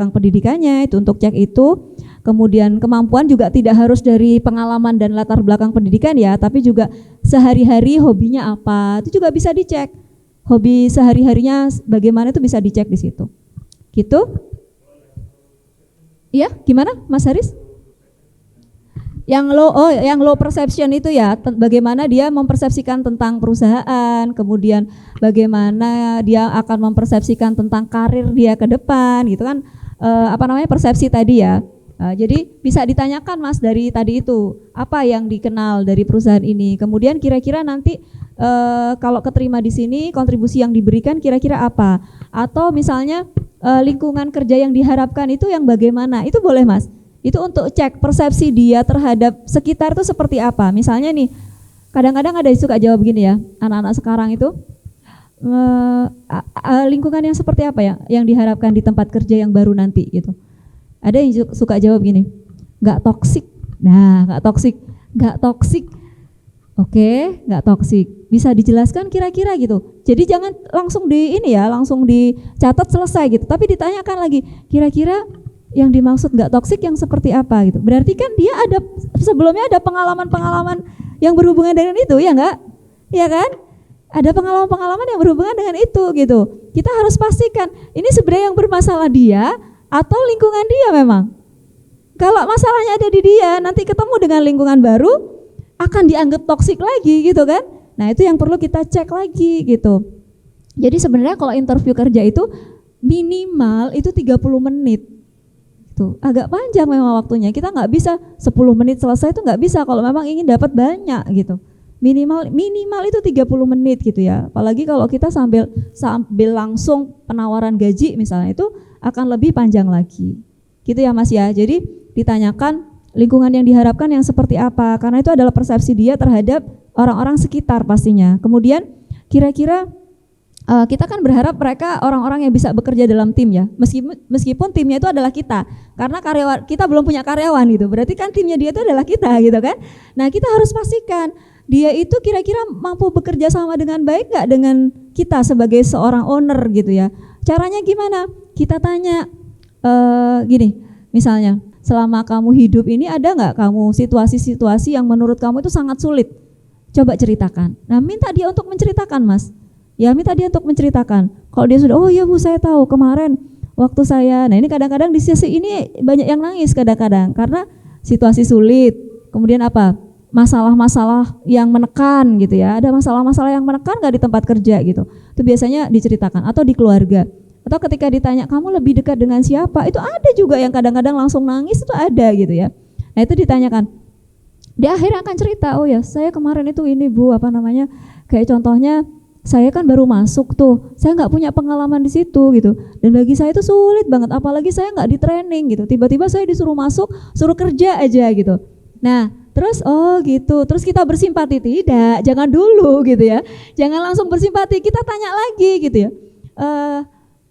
S1: pendidikannya itu untuk cek itu. Kemudian kemampuan juga tidak harus dari pengalaman dan latar belakang pendidikan ya, tapi juga sehari-hari hobinya apa, itu juga bisa dicek. Hobi sehari-harinya bagaimana itu bisa dicek di situ. Gitu? Iya, gimana Mas Haris? Yang low perception itu ya, bagaimana dia mempersepsikan tentang perusahaan, kemudian bagaimana dia akan mempersepsikan tentang karir dia ke depan gitu kan, persepsi tadi ya. Jadi bisa ditanyakan Mas dari tadi itu, apa yang dikenal dari perusahaan ini, kemudian kira-kira nanti kalau keterima di sini kontribusi yang diberikan kira-kira apa, atau misalnya lingkungan kerja yang diharapkan itu yang bagaimana, itu boleh Mas. Itu untuk cek persepsi dia terhadap sekitar itu seperti apa. Misalnya nih, kadang-kadang ada yang suka jawab gini ya, anak-anak sekarang itu, lingkungan yang seperti apa ya yang diharapkan di tempat kerja yang baru nanti gitu. Ada yang suka jawab gini, nggak toksik. Nah, nggak toksik. Oke, nggak toksik. Bisa dijelaskan kira-kira gitu. Jadi jangan langsung langsung dicatat selesai gitu. Tapi ditanyakan lagi, kira-kira yang dimaksud nggak toksik yang seperti apa gitu. Berarti kan dia sebelumnya ada pengalaman-pengalaman yang berhubungan dengan itu, ya enggak? Ya kan? Ada pengalaman-pengalaman yang berhubungan dengan itu gitu. Kita harus pastikan ini sebenarnya yang bermasalah dia atau lingkungan dia memang. Kalau masalahnya ada di dia, nanti ketemu dengan lingkungan baru akan dianggap toksik lagi gitu kan. Nah, itu yang perlu kita cek lagi gitu. Jadi sebenarnya kalau interview kerja itu minimal itu 30 menit. Tuh, agak panjang memang waktunya. Kita nggak bisa 10 menit selesai, itu nggak bisa kalau memang ingin dapat banyak gitu. Minimal itu 30 menit gitu ya. Apalagi kalau kita sambil langsung penawaran gaji misalnya, itu akan lebih panjang lagi. Gitu ya Mas ya. Jadi ditanyakan lingkungan yang diharapkan yang seperti apa, karena itu adalah persepsi dia terhadap orang-orang sekitar pastinya. Kemudian kira-kira kita kan berharap mereka orang-orang yang bisa bekerja dalam tim ya, meskipun timnya itu adalah kita, karena kita belum punya karyawan gitu, berarti kan timnya dia itu adalah kita gitu kan. Nah, kita harus pastikan dia itu kira-kira mampu bekerja sama dengan baik gak dengan kita sebagai seorang owner gitu ya. Caranya gimana? Kita tanya gini, misalnya selama kamu hidup ini ada gak kamu situasi-situasi yang menurut kamu itu sangat sulit? Coba ceritakan. Nah, minta dia untuk menceritakan Mas. Ya, minta dia untuk menceritakan. Kalau dia sudah, oh iya Bu, saya tahu kemarin waktu saya, nah ini kadang-kadang di sesi ini banyak yang nangis kadang-kadang karena situasi sulit. Kemudian apa? Masalah-masalah yang menekan gitu ya. Ada masalah-masalah yang menekan gak di tempat kerja gitu. Itu biasanya diceritakan atau di keluarga. Atau ketika ditanya kamu lebih dekat dengan siapa, itu ada juga yang kadang-kadang langsung nangis, itu ada gitu ya. Nah itu ditanyakan, dia akhirnya akan cerita, oh ya saya kemarin itu ini Bu, apa namanya, kayak contohnya saya kan baru masuk tuh, saya nggak punya pengalaman di situ gitu, dan bagi saya itu sulit banget, apalagi saya nggak di training gitu, tiba-tiba saya disuruh masuk, suruh kerja aja gitu. Nah terus oh gitu, terus kita bersimpati, tidak, jangan dulu gitu ya, jangan langsung bersimpati, kita tanya lagi gitu ya.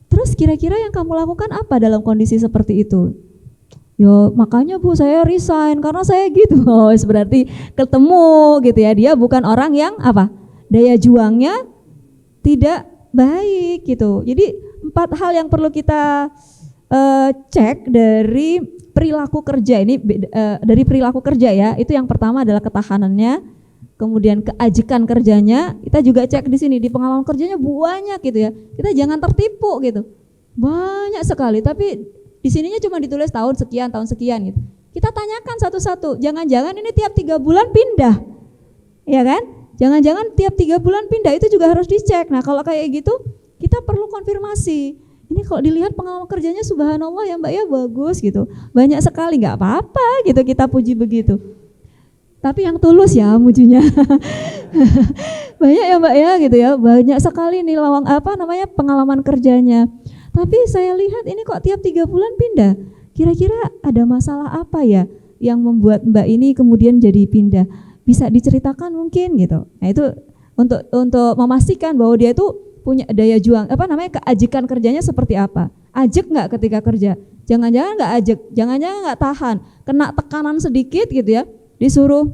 S1: Terus kira-kira yang kamu lakukan apa dalam kondisi seperti itu? Yo makanya Bu saya resign karena saya gitu. Oh berarti ketemu gitu ya, dia bukan orang yang apa, daya juangnya tidak baik gitu. Jadi 4 hal yang perlu kita cek dari perilaku kerja ini, dari perilaku kerja ya. Itu yang pertama adalah ketahanannya, kemudian keajikan kerjanya. Kita juga cek di sini di pengalaman kerjanya banyak gitu ya. Kita jangan tertipu gitu. Banyak sekali, tapi di sininya cuma ditulis tahun sekian gitu. Kita tanyakan satu-satu. Jangan-jangan ini tiap 3 bulan pindah. Ya kan? Jangan-jangan tiap 3 bulan pindah, itu juga harus dicek. Nah kalau kayak gitu kita perlu konfirmasi. Ini kalau dilihat pengalaman kerjanya subhanallah ya Mbak ya bagus gitu. Banyak sekali, nggak apa-apa gitu kita puji begitu. Tapi yang tulus ya mujinya. Banyak ya Mbak ya gitu ya. Banyak sekali nih pengalaman kerjanya. Tapi saya lihat ini kok tiap 3 bulan pindah. Kira-kira ada masalah apa ya yang membuat Mbak ini kemudian jadi pindah? Bisa diceritakan mungkin gitu. Nah itu untuk memastikan bahwa dia itu punya daya juang, keajikan kerjanya seperti apa. Ajek nggak ketika kerja? Jangan-jangan nggak ajek, jangan-jangan nggak tahan, kena tekanan sedikit gitu ya, disuruh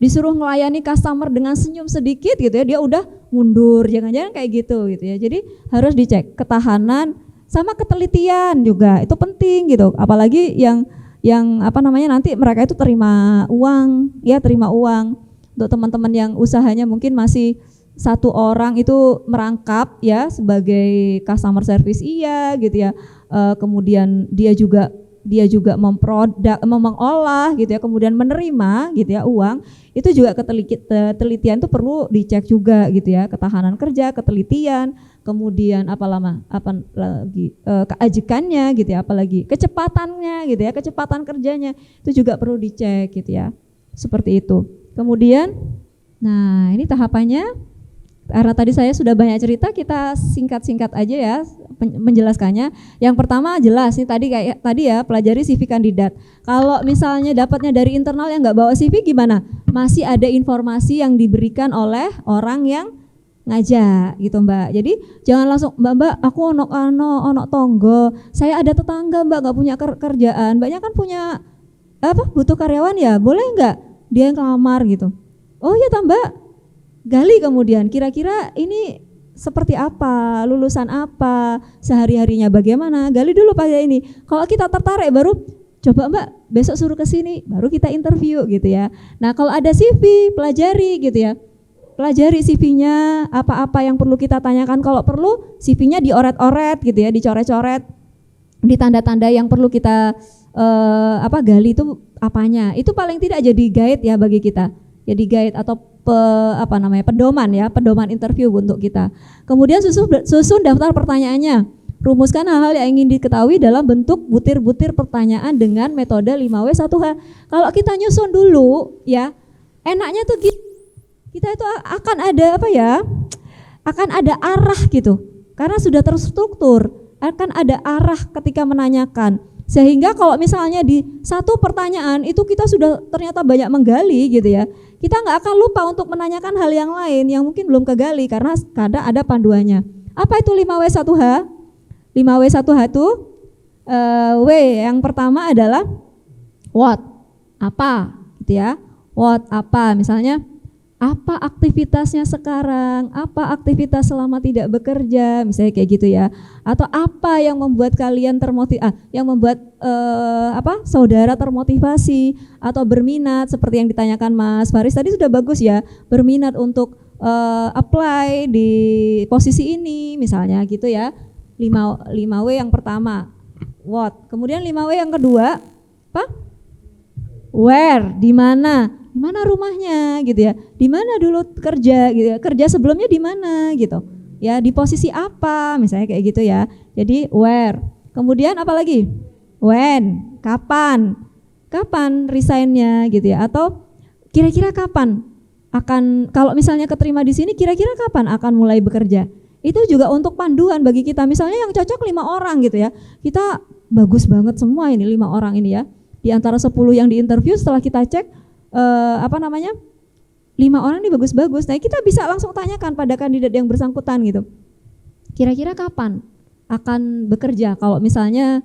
S1: disuruh melayani customer dengan senyum sedikit gitu ya, dia udah mundur, jangan-jangan kayak gitu ya. Jadi harus dicek ketahanan sama ketelitian juga, itu penting gitu. Apalagi yang nanti mereka itu terima uang untuk teman-teman yang usahanya mungkin masih 1 orang itu merangkap ya sebagai customer service gitu ya, kemudian dia juga mengolah gitu ya, kemudian menerima gitu ya uang, itu juga ketelitian itu perlu dicek juga gitu ya, ketahanan kerja, ketelitian, kemudian keajikannya gitu ya, apalagi kecepatannya gitu ya, kecepatan kerjanya itu juga perlu dicek gitu ya, seperti itu. Kemudian, nah ini tahapannya, karena tadi saya sudah banyak cerita, kita singkat-singkat aja ya menjelaskannya. Yang pertama jelas nih tadi ya, pelajari CV kandidat. Kalau misalnya dapatnya dari internal yang nggak bawa CV gimana? Masih ada informasi yang diberikan oleh orang yang ngajak gitu Mbak. Jadi jangan langsung Mbak aku ono tonggo, saya ada tetangga Mbak nggak punya kerjaan, Mbaknya kan punya butuh karyawan ya, boleh nggak dia yang kelamar gitu? Oh ya Mbak, gali kemudian kira-kira ini seperti apa, lulusan apa, sehari-harinya bagaimana, gali dulu pakai ini. Kalau kita tertarik baru coba Mbak besok suruh ke sini, baru kita interview gitu ya. Nah kalau ada CV pelajari gitu ya, pelajari CV-nya, apa-apa yang perlu kita tanyakan, kalau perlu CV-nya dioret-oret gitu ya, dicoret-coret, ditanda-tanda yang perlu kita gali itu apanya. Itu paling tidak jadi guide ya bagi kita, jadi guide atau pedoman interview untuk kita. Kemudian susun daftar pertanyaannya. Rumuskan hal-hal yang ingin diketahui dalam bentuk butir-butir pertanyaan dengan metode 5W1H. Kalau kita nyusun dulu ya, enaknya tuh kita itu akan ada arah gitu. Karena sudah terstruktur, akan ada arah ketika menanyakan. Sehingga kalau misalnya di satu pertanyaan itu kita sudah ternyata banyak menggali gitu ya, kita nggak akan lupa untuk menanyakan hal yang lain yang mungkin belum kegali karena kadang ada panduannya. Apa itu 5W1H? 5W1H itu W yang pertama adalah what, apa gitu ya. What, apa, misalnya apa aktivitasnya sekarang, apa aktivitas selama tidak bekerja, misalnya kayak gitu ya. Atau apa yang membuat kalian yang membuat saudara termotivasi atau berminat, seperti yang ditanyakan Mas Faris tadi sudah bagus ya, berminat untuk apply di posisi ini misalnya gitu ya. 5W yang pertama, what. Kemudian 5W yang kedua, apa? Where, di mana rumahnya gitu ya, di mana dulu kerja gitu ya, kerja sebelumnya di mana gitu. ya di posisi apa, misalnya kayak gitu ya. Jadi where. Kemudian apa lagi? When, kapan resignnya gitu ya, atau kira-kira kapan akan, kalau misalnya keterima di sini kira-kira kapan akan mulai bekerja. Itu juga untuk panduan bagi kita. Misalnya yang cocok 5 orang gitu ya, kita bagus banget semua ini 5 orang ini ya. Di antara 10 yang diinterview setelah kita cek 5 orang ini bagus-bagus. Nah kita bisa langsung tanyakan pada kandidat yang bersangkutan gitu, kira-kira kapan akan bekerja kalau misalnya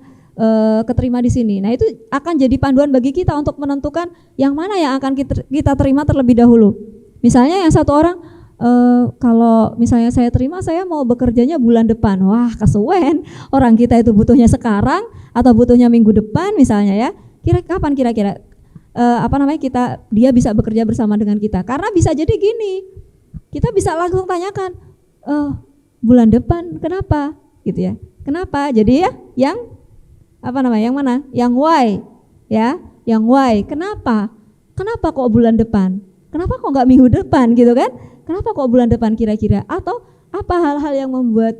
S1: keterima di sini. Nah itu akan jadi panduan bagi kita untuk menentukan yang mana yang akan kita terima terlebih dahulu. Misalnya yang satu orang, kalau misalnya saya terima, saya mau bekerjanya bulan depan. Wah kesuwen, orang kita itu butuhnya sekarang atau butuhnya minggu depan misalnya ya. Kapan kira-kira dia bisa bekerja bersama dengan kita. Karena bisa jadi gini, kita bisa langsung tanyakan, bulan depan kenapa gitu ya. Kenapa? Jadi ya yang mana? Yang why ya, yang why. Kenapa kok bulan depan? Kenapa kok nggak minggu depan gitu kan? Kenapa kok bulan depan kira-kira? Atau apa hal-hal yang membuat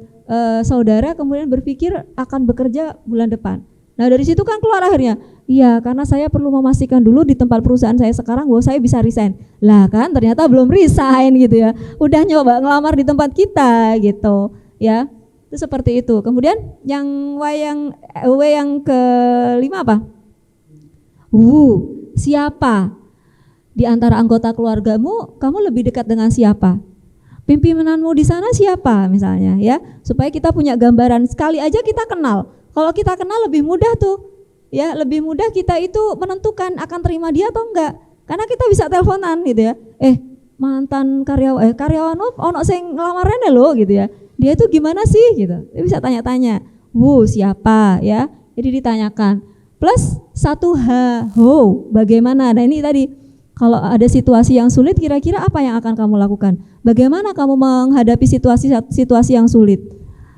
S1: saudara kemudian berpikir akan bekerja bulan depan? Nah dari situ kan keluar akhirnya, iya karena saya perlu memastikan dulu di tempat perusahaan saya sekarang bahwa saya bisa resign. Lah kan ternyata belum resign gitu ya, udah nyoba ngelamar di tempat kita gitu ya. Itu seperti itu. Kemudian yang W yang kelima apa? Siapa di antara anggota keluargamu kamu lebih dekat dengan siapa? Pimpinanmu di sana siapa misalnya ya, supaya kita punya gambaran. Sekali aja kita kenal. Kalau kita kenal lebih mudah tuh ya, lebih mudah kita itu menentukan akan terima dia atau enggak. Karena kita bisa teleponan gitu ya. Mantan karyawan ono sing ngelamarnya lo gitu ya. Dia itu gimana sih gitu. Dia bisa tanya-tanya. Siapa ya? Jadi ditanyakan. Plus 1H, bagaimana? Nah ini tadi, kalau ada situasi yang sulit kira-kira apa yang akan kamu lakukan? Bagaimana kamu menghadapi situasi yang sulit?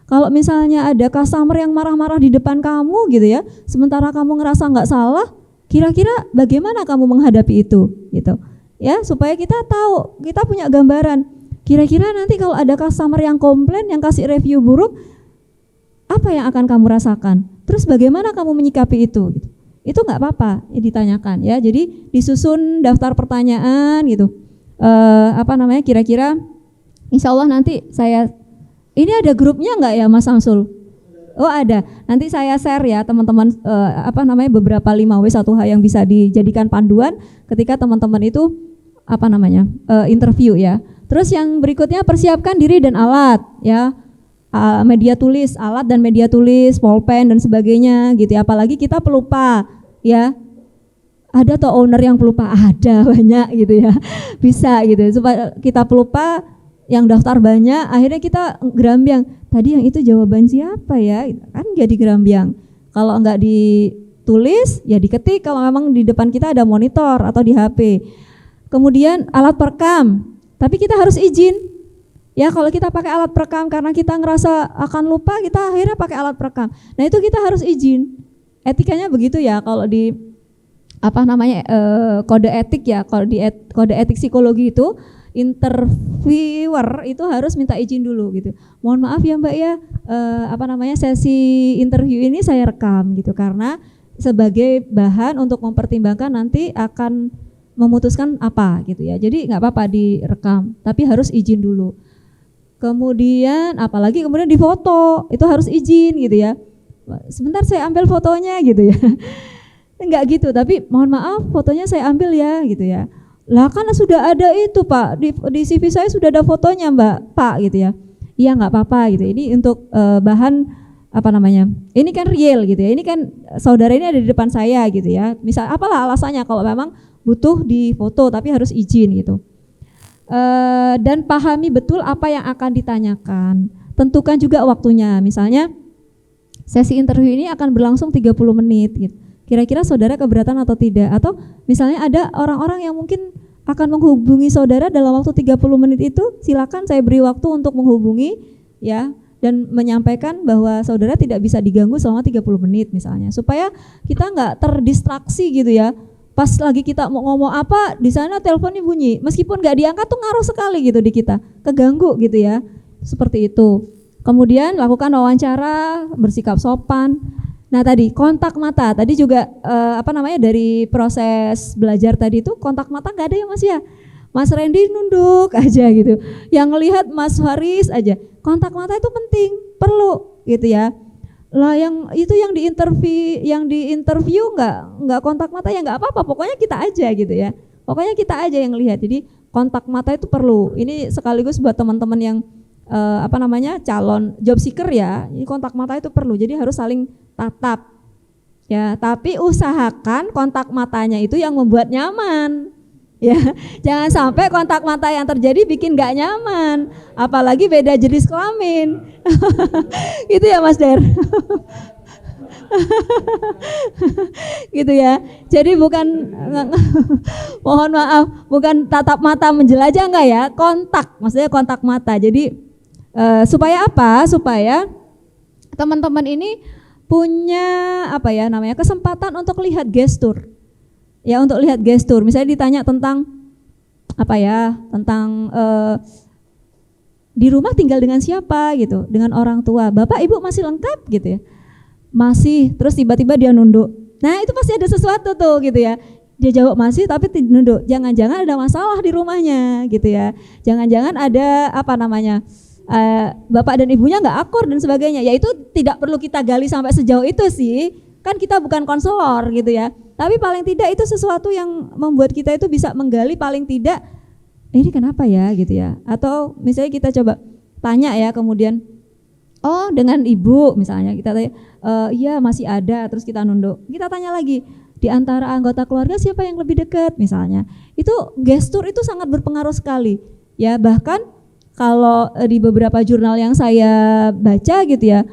S1: Kalau misalnya ada customer yang marah-marah di depan kamu gitu ya, sementara kamu ngerasa nggak salah, kira-kira bagaimana kamu menghadapi itu gitu. Ya, supaya kita tahu, kita punya gambaran. Kira-kira nanti kalau ada customer yang komplain, yang kasih review buruk, apa yang akan kamu rasakan? Terus bagaimana kamu menyikapi itu? Gitu. Itu nggak apa-apa ditanyakan ya. Jadi disusun daftar pertanyaan gitu. Kira-kira insya Allah nanti ini ada grupnya nggak ya Mas Samsul? Oh ada. Nanti saya share ya teman-teman beberapa 5W1H yang bisa dijadikan panduan ketika teman-teman itu interview ya. Terus yang berikutnya persiapkan diri dan alat ya. Media tulis, alat dan media tulis, pulpen dan sebagainya gitu ya. Apalagi kita pelupa ya. Ada toh owner yang pelupa? Ada, banyak gitu ya. Bisa gitu. Supaya kita pelupa, yang daftar banyak, akhirnya kita gerambiang. Tadi yang itu jawaban siapa ya? Kan jadi gerambiang. Kalau enggak ditulis, ya diketik kalau memang di depan kita ada monitor atau di HP. Kemudian alat perekam. Tapi kita harus izin. Ya kalau kita pakai alat perekam karena kita ngerasa akan lupa, kita akhirnya pakai alat perekam. Nah itu kita harus izin. Etikanya begitu ya kalau di kode etik ya. Kalau di kode etik psikologi itu interviewer itu harus minta izin dulu gitu. Mohon maaf ya Mbak ya, sesi interview ini saya rekam gitu karena sebagai bahan untuk mempertimbangkan nanti akan memutuskan apa gitu ya. Jadi nggak apa-apa direkam, tapi harus izin dulu. Kemudian apalagi kemudian difoto, itu harus izin gitu ya. Sebentar saya ambil fotonya gitu ya. Enggak gitu, tapi mohon maaf fotonya saya ambil ya gitu ya. Lah kan sudah ada itu Pak, di CV saya sudah ada fotonya Mbak, Pak gitu ya. Iya nggak apa-apa gitu. Ini untuk bahan ini kan real gitu ya. Ini kan saudara ini ada di depan saya gitu ya. Misal apalah alasannya kalau memang butuh di foto tapi harus izin gitu. Dan pahami betul apa yang akan ditanyakan. Tentukan juga waktunya. Misalnya sesi interview ini akan berlangsung 30 menit gitu. Kira-kira saudara keberatan atau tidak? Atau misalnya ada orang-orang yang mungkin akan menghubungi saudara dalam waktu 30 menit itu, silakan saya beri waktu untuk menghubungi ya dan menyampaikan bahwa saudara tidak bisa diganggu selama 30 menit misalnya. Supaya kita nggak terdistraksi gitu ya. Pas lagi kita mau ngomong apa, di sana teleponnya bunyi. Meskipun nggak diangkat tuh ngaruh sekali gitu di kita, keganggu gitu ya. seperti itu. Kemudian lakukan wawancara, bersikap sopan. Nah tadi kontak mata, tadi juga dari proses belajar tadi itu kontak mata nggak ada ya Mas ya. Mas Randy nunduk aja gitu, yang ngelihat Mas Faris aja. Kontak mata itu penting, perlu gitu ya. Lah yang di interview nggak kontak mata ya nggak apa-apa, pokoknya kita aja gitu ya. Pokoknya kita aja yang lihat. Jadi kontak mata itu perlu. Ini sekaligus buat teman-teman yang calon job seeker ya. Ini kontak mata itu perlu. Jadi harus saling tatap. Ya, tapi usahakan kontak matanya itu yang membuat nyaman. Ya, jangan sampai kontak mata yang terjadi bikin gak nyaman, apalagi beda jenis kelamin. Gitu ya Mas Der. Gitu ya. Jadi bukan mohon maaf, bukan tatap mata menjelajah enggak ya, kontak, maksudnya kontak mata. Jadi supaya apa? Supaya teman-teman ini punya kesempatan untuk lihat gestur. Ya, untuk lihat gestur. Misalnya ditanya tentang di rumah tinggal dengan siapa gitu, dengan orang tua. Bapak Ibu masih lengkap gitu ya. Masih, terus tiba-tiba dia nunduk. Nah, itu pasti ada sesuatu tuh gitu ya. Dia jawab masih tapi nunduk. Jangan-jangan ada masalah di rumahnya gitu ya. Jangan-jangan ada bapak dan ibunya nggak akur dan sebagainya. Ya itu tidak perlu kita gali sampai sejauh itu sih. Kan kita bukan konselor gitu ya. Tapi paling tidak itu sesuatu yang membuat kita itu bisa menggali paling tidak ini kenapa ya gitu ya. Atau misalnya kita coba tanya ya kemudian, oh dengan ibu misalnya kita tanya, iya masih ada, terus kita nunduk. Kita tanya lagi, di antara anggota keluarga siapa yang lebih dekat misalnya. Itu gestur itu sangat berpengaruh sekali. Ya bahkan kalau di beberapa jurnal yang saya baca gitu ya,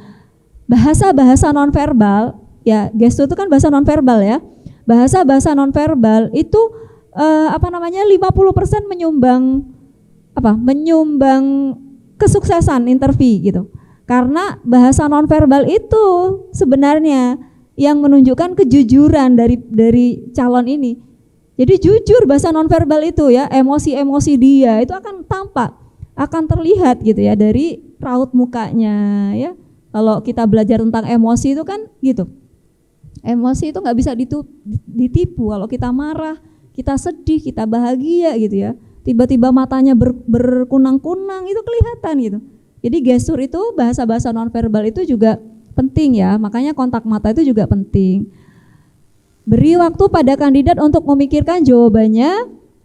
S1: bahasa-bahasa nonverbal, ya gestur itu kan bahasa nonverbal ya. Bahasa-bahasa nonverbal itu 50% menyumbang kesuksesan interview gitu. Karena bahasa nonverbal itu sebenarnya yang menunjukkan kejujuran dari calon ini. Jadi jujur bahasa nonverbal itu ya, emosi-emosi dia itu akan tampak, akan terlihat gitu ya dari raut mukanya ya. Kalau kita belajar tentang emosi itu kan gitu. Emosi itu nggak bisa ditipu. Kalau kita marah, kita sedih, kita bahagia gitu ya. Tiba-tiba matanya berkunang-kunang itu kelihatan gitu. Jadi gestur itu bahasa-bahasa nonverbal itu juga penting ya. Makanya kontak mata itu juga penting. Beri waktu pada kandidat untuk memikirkan jawabannya.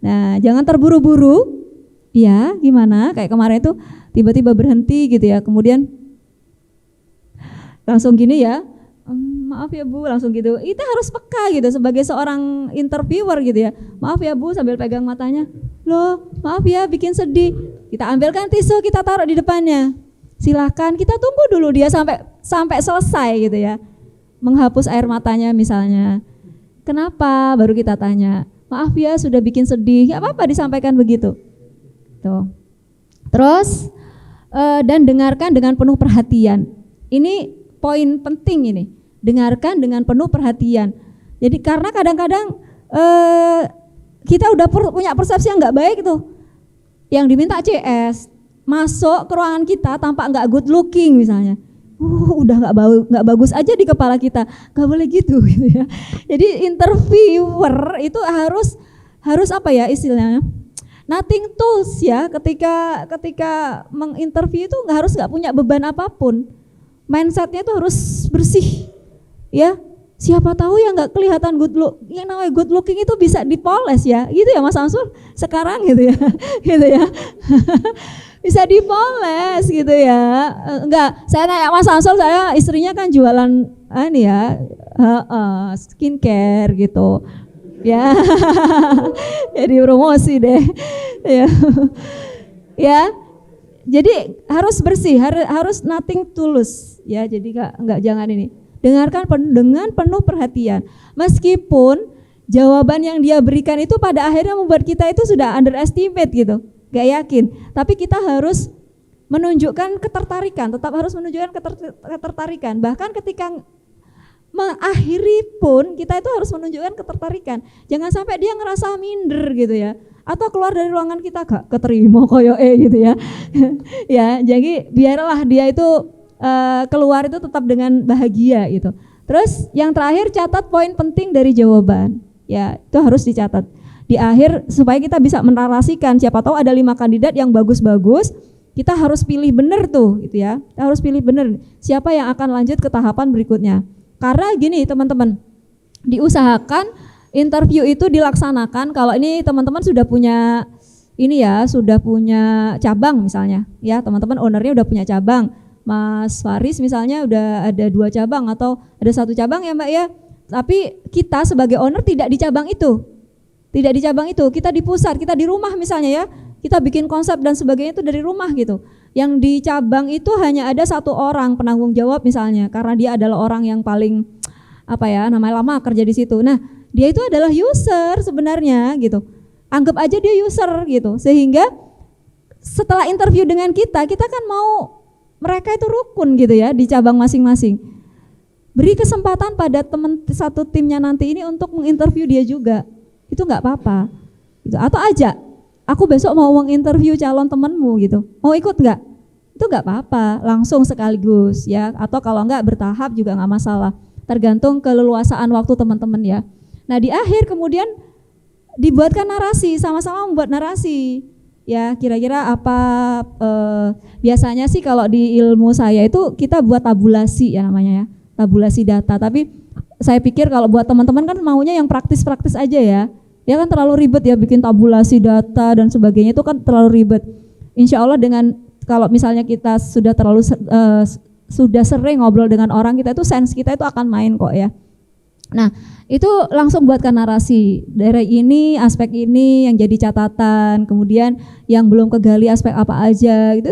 S1: Nah, jangan terburu-buru. Ya, gimana? Kayak kemarin itu tiba-tiba berhenti gitu ya. Kemudian langsung gini ya. Maaf ya Bu, langsung gitu. Kita harus peka gitu sebagai seorang interviewer gitu ya. Maaf ya Bu, sambil pegang matanya. Loh, maaf ya bikin sedih. Kita ambilkan tisu, kita taruh di depannya. Silakan, kita tunggu dulu dia sampai selesai gitu ya. Menghapus air matanya misalnya. Kenapa? Baru kita tanya. Maaf ya sudah bikin sedih. Gak apa-apa disampaikan begitu. Tuh. Terus dan dengarkan dengan penuh perhatian. Ini poin penting ini. Dengarkan dengan penuh perhatian. Jadi karena kadang-kadang kita udah punya persepsi yang nggak baik tuh. Yang diminta CS masuk ke ruangan kita tampak nggak good looking misalnya. Udah nggak bagus aja di kepala kita. Nggak boleh gitu ya. Jadi interviewer itu harus apa ya istilahnya? Nothing tools ya. Ketika menginterview itu nggak punya beban apapun. Mindsetnya itu harus bersih. Ya, siapa tahu yang nggak kelihatan yang namanya good looking itu bisa dipoles ya, gitu ya Mas Samsul sekarang gitu ya, gitu ya, bisa dipoles gitu ya. Enggak, saya nanya Mas Samsul, saya istrinya kan jualan ini ya, skincare gitu, ya, jadi promosi deh, ya, ya. Jadi harus bersih, harus nothing tulus ya. Jadi jangan ini. Dengarkan dengan penuh perhatian. Meskipun jawaban yang dia berikan itu pada akhirnya membuat kita itu sudah underestimate gitu, gak yakin. Tapi kita harus menunjukkan ketertarikan, tetap harus menunjukkan ketertarikan. Bahkan ketika mengakhiri pun kita itu harus menunjukkan ketertarikan. Jangan sampai dia ngerasa minder gitu ya. atau keluar dari ruangan kita gak keterima koyoke gitu ya. Ya, jadi biarlah dia itu keluar itu tetap dengan bahagia gitu. Terus yang terakhir, catat poin penting dari jawaban. Ya, itu harus dicatat di akhir supaya kita bisa menarasikan. Siapa tahu ada 5 kandidat yang bagus-bagus, kita harus pilih benar tuh gitu ya. Kita harus pilih benar siapa yang akan lanjut ke tahapan berikutnya. Karena gini teman-teman, diusahakan interview itu dilaksanakan kalau ini teman-teman sudah punya ini ya, sudah punya cabang misalnya ya, teman-teman ownernya udah punya cabang. Mas Faris misalnya udah ada 2 cabang atau ada 1 cabang ya Mbak ya. Tapi kita sebagai owner tidak di cabang itu. Tidak di cabang itu, kita di pusat, kita di rumah misalnya ya. Kita bikin konsep dan sebagainya itu dari rumah gitu. Yang di cabang itu hanya ada 1 orang penanggung jawab misalnya, karena dia adalah orang yang paling namanya lama kerja di situ. Nah, dia itu adalah user sebenarnya gitu. Anggap aja dia user gitu. Sehingga setelah interview dengan kita kan mau mereka itu rukun gitu ya di cabang masing-masing. Beri kesempatan pada teman satu timnya nanti ini untuk menginterview dia juga. Itu enggak apa-apa. Gitu. Atau ajak, aku besok mau menginterview calon temanmu gitu. Mau ikut enggak? Itu enggak apa-apa, langsung sekaligus ya. Atau kalau enggak bertahap juga enggak masalah. Tergantung keleluasaan waktu teman-teman ya. Nah, di akhir kemudian dibuatkan narasi, sama-sama membuat narasi. Ya, kira-kira apa biasanya sih kalau di ilmu saya itu kita buat tabulasi ya namanya ya. Tabulasi data, tapi saya pikir kalau buat teman-teman kan maunya yang praktis-praktis aja ya. Ya kan terlalu ribet ya bikin tabulasi data dan sebagainya, itu kan terlalu ribet. Insya Allah dengan kalau misalnya kita sudah sudah sering ngobrol dengan orang, kita itu sense kita itu akan main kok ya. Nah, itu langsung buatkan narasi. Dari ini, aspek ini yang jadi catatan, kemudian yang belum kegali aspek apa aja, itu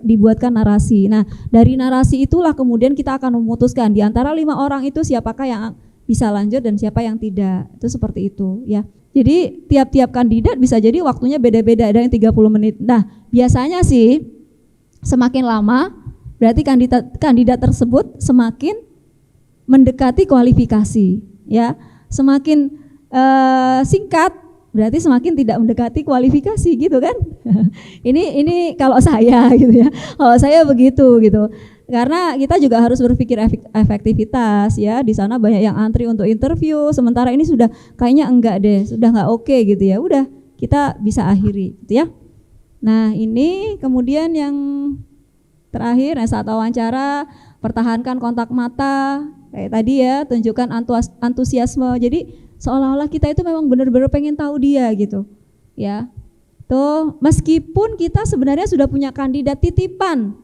S1: dibuatkan narasi. Nah, dari narasi itulah kemudian kita akan memutuskan di antara 5 orang itu siapakah yang bisa lanjut dan siapa yang tidak. Itu seperti itu ya. Jadi tiap-tiap kandidat bisa jadi waktunya beda-beda, ada yang 30 menit. Nah, biasanya sih semakin lama berarti kandidat tersebut semakin mendekati kualifikasi ya. Semakin singkat berarti semakin tidak mendekati kualifikasi gitu kan. Ini kalau saya gitu ya. Kalau saya begitu gitu. Karena kita juga harus berpikir efektivitas ya. Di sana banyak yang antri untuk interview, sementara ini sudah kayaknya enggak deh, sudah enggak oke gitu ya. Udah, kita bisa akhiri gitu ya. Nah, ini kemudian yang terakhir, saat wawancara pertahankan kontak mata. Kayak tadi ya, tunjukkan antusiasme. Jadi seolah-olah kita itu memang benar-benar pengen tahu dia gitu. Ya. Tuh, meskipun kita sebenarnya sudah punya kandidat titipan.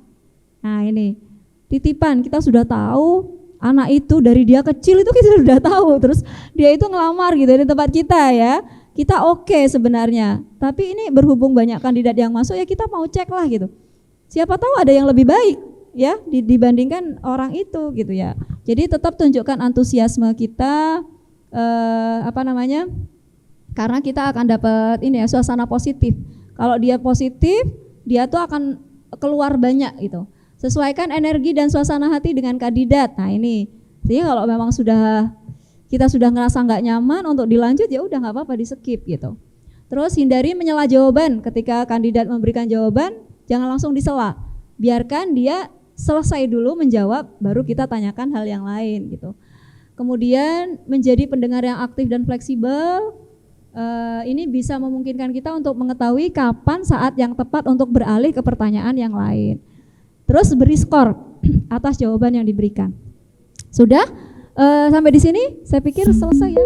S1: Nah, ini titipan, kita sudah tahu anak itu dari dia kecil itu kita sudah tahu, terus dia itu ngelamar gitu di tempat kita ya. Kita oke sebenarnya. Tapi ini berhubung banyak kandidat yang masuk ya kita mau cek lah gitu. Siapa tahu ada yang lebih baik ya dibandingkan orang itu gitu ya. Jadi tetap tunjukkan antusiasme kita karena kita akan dapat ini ya suasana positif. Kalau dia positif, dia tuh akan keluar banyak gitu. Sesuaikan energi dan suasana hati dengan kandidat. Nah, ini. Jadi kalau memang kita sudah ngerasa nggak nyaman untuk dilanjut ya udah nggak apa-apa, di skip gitu. Terus hindari menyela jawaban. Ketika kandidat memberikan jawaban, jangan langsung disela. Biarkan dia selesai dulu menjawab, baru kita tanyakan hal yang lain gitu. Kemudian menjadi pendengar yang aktif dan fleksibel. Ini bisa memungkinkan kita untuk mengetahui kapan saat yang tepat untuk beralih ke pertanyaan yang lain. Terus beri skor atas jawaban yang diberikan. Sudah? Sampai di sini saya pikir selesai ya.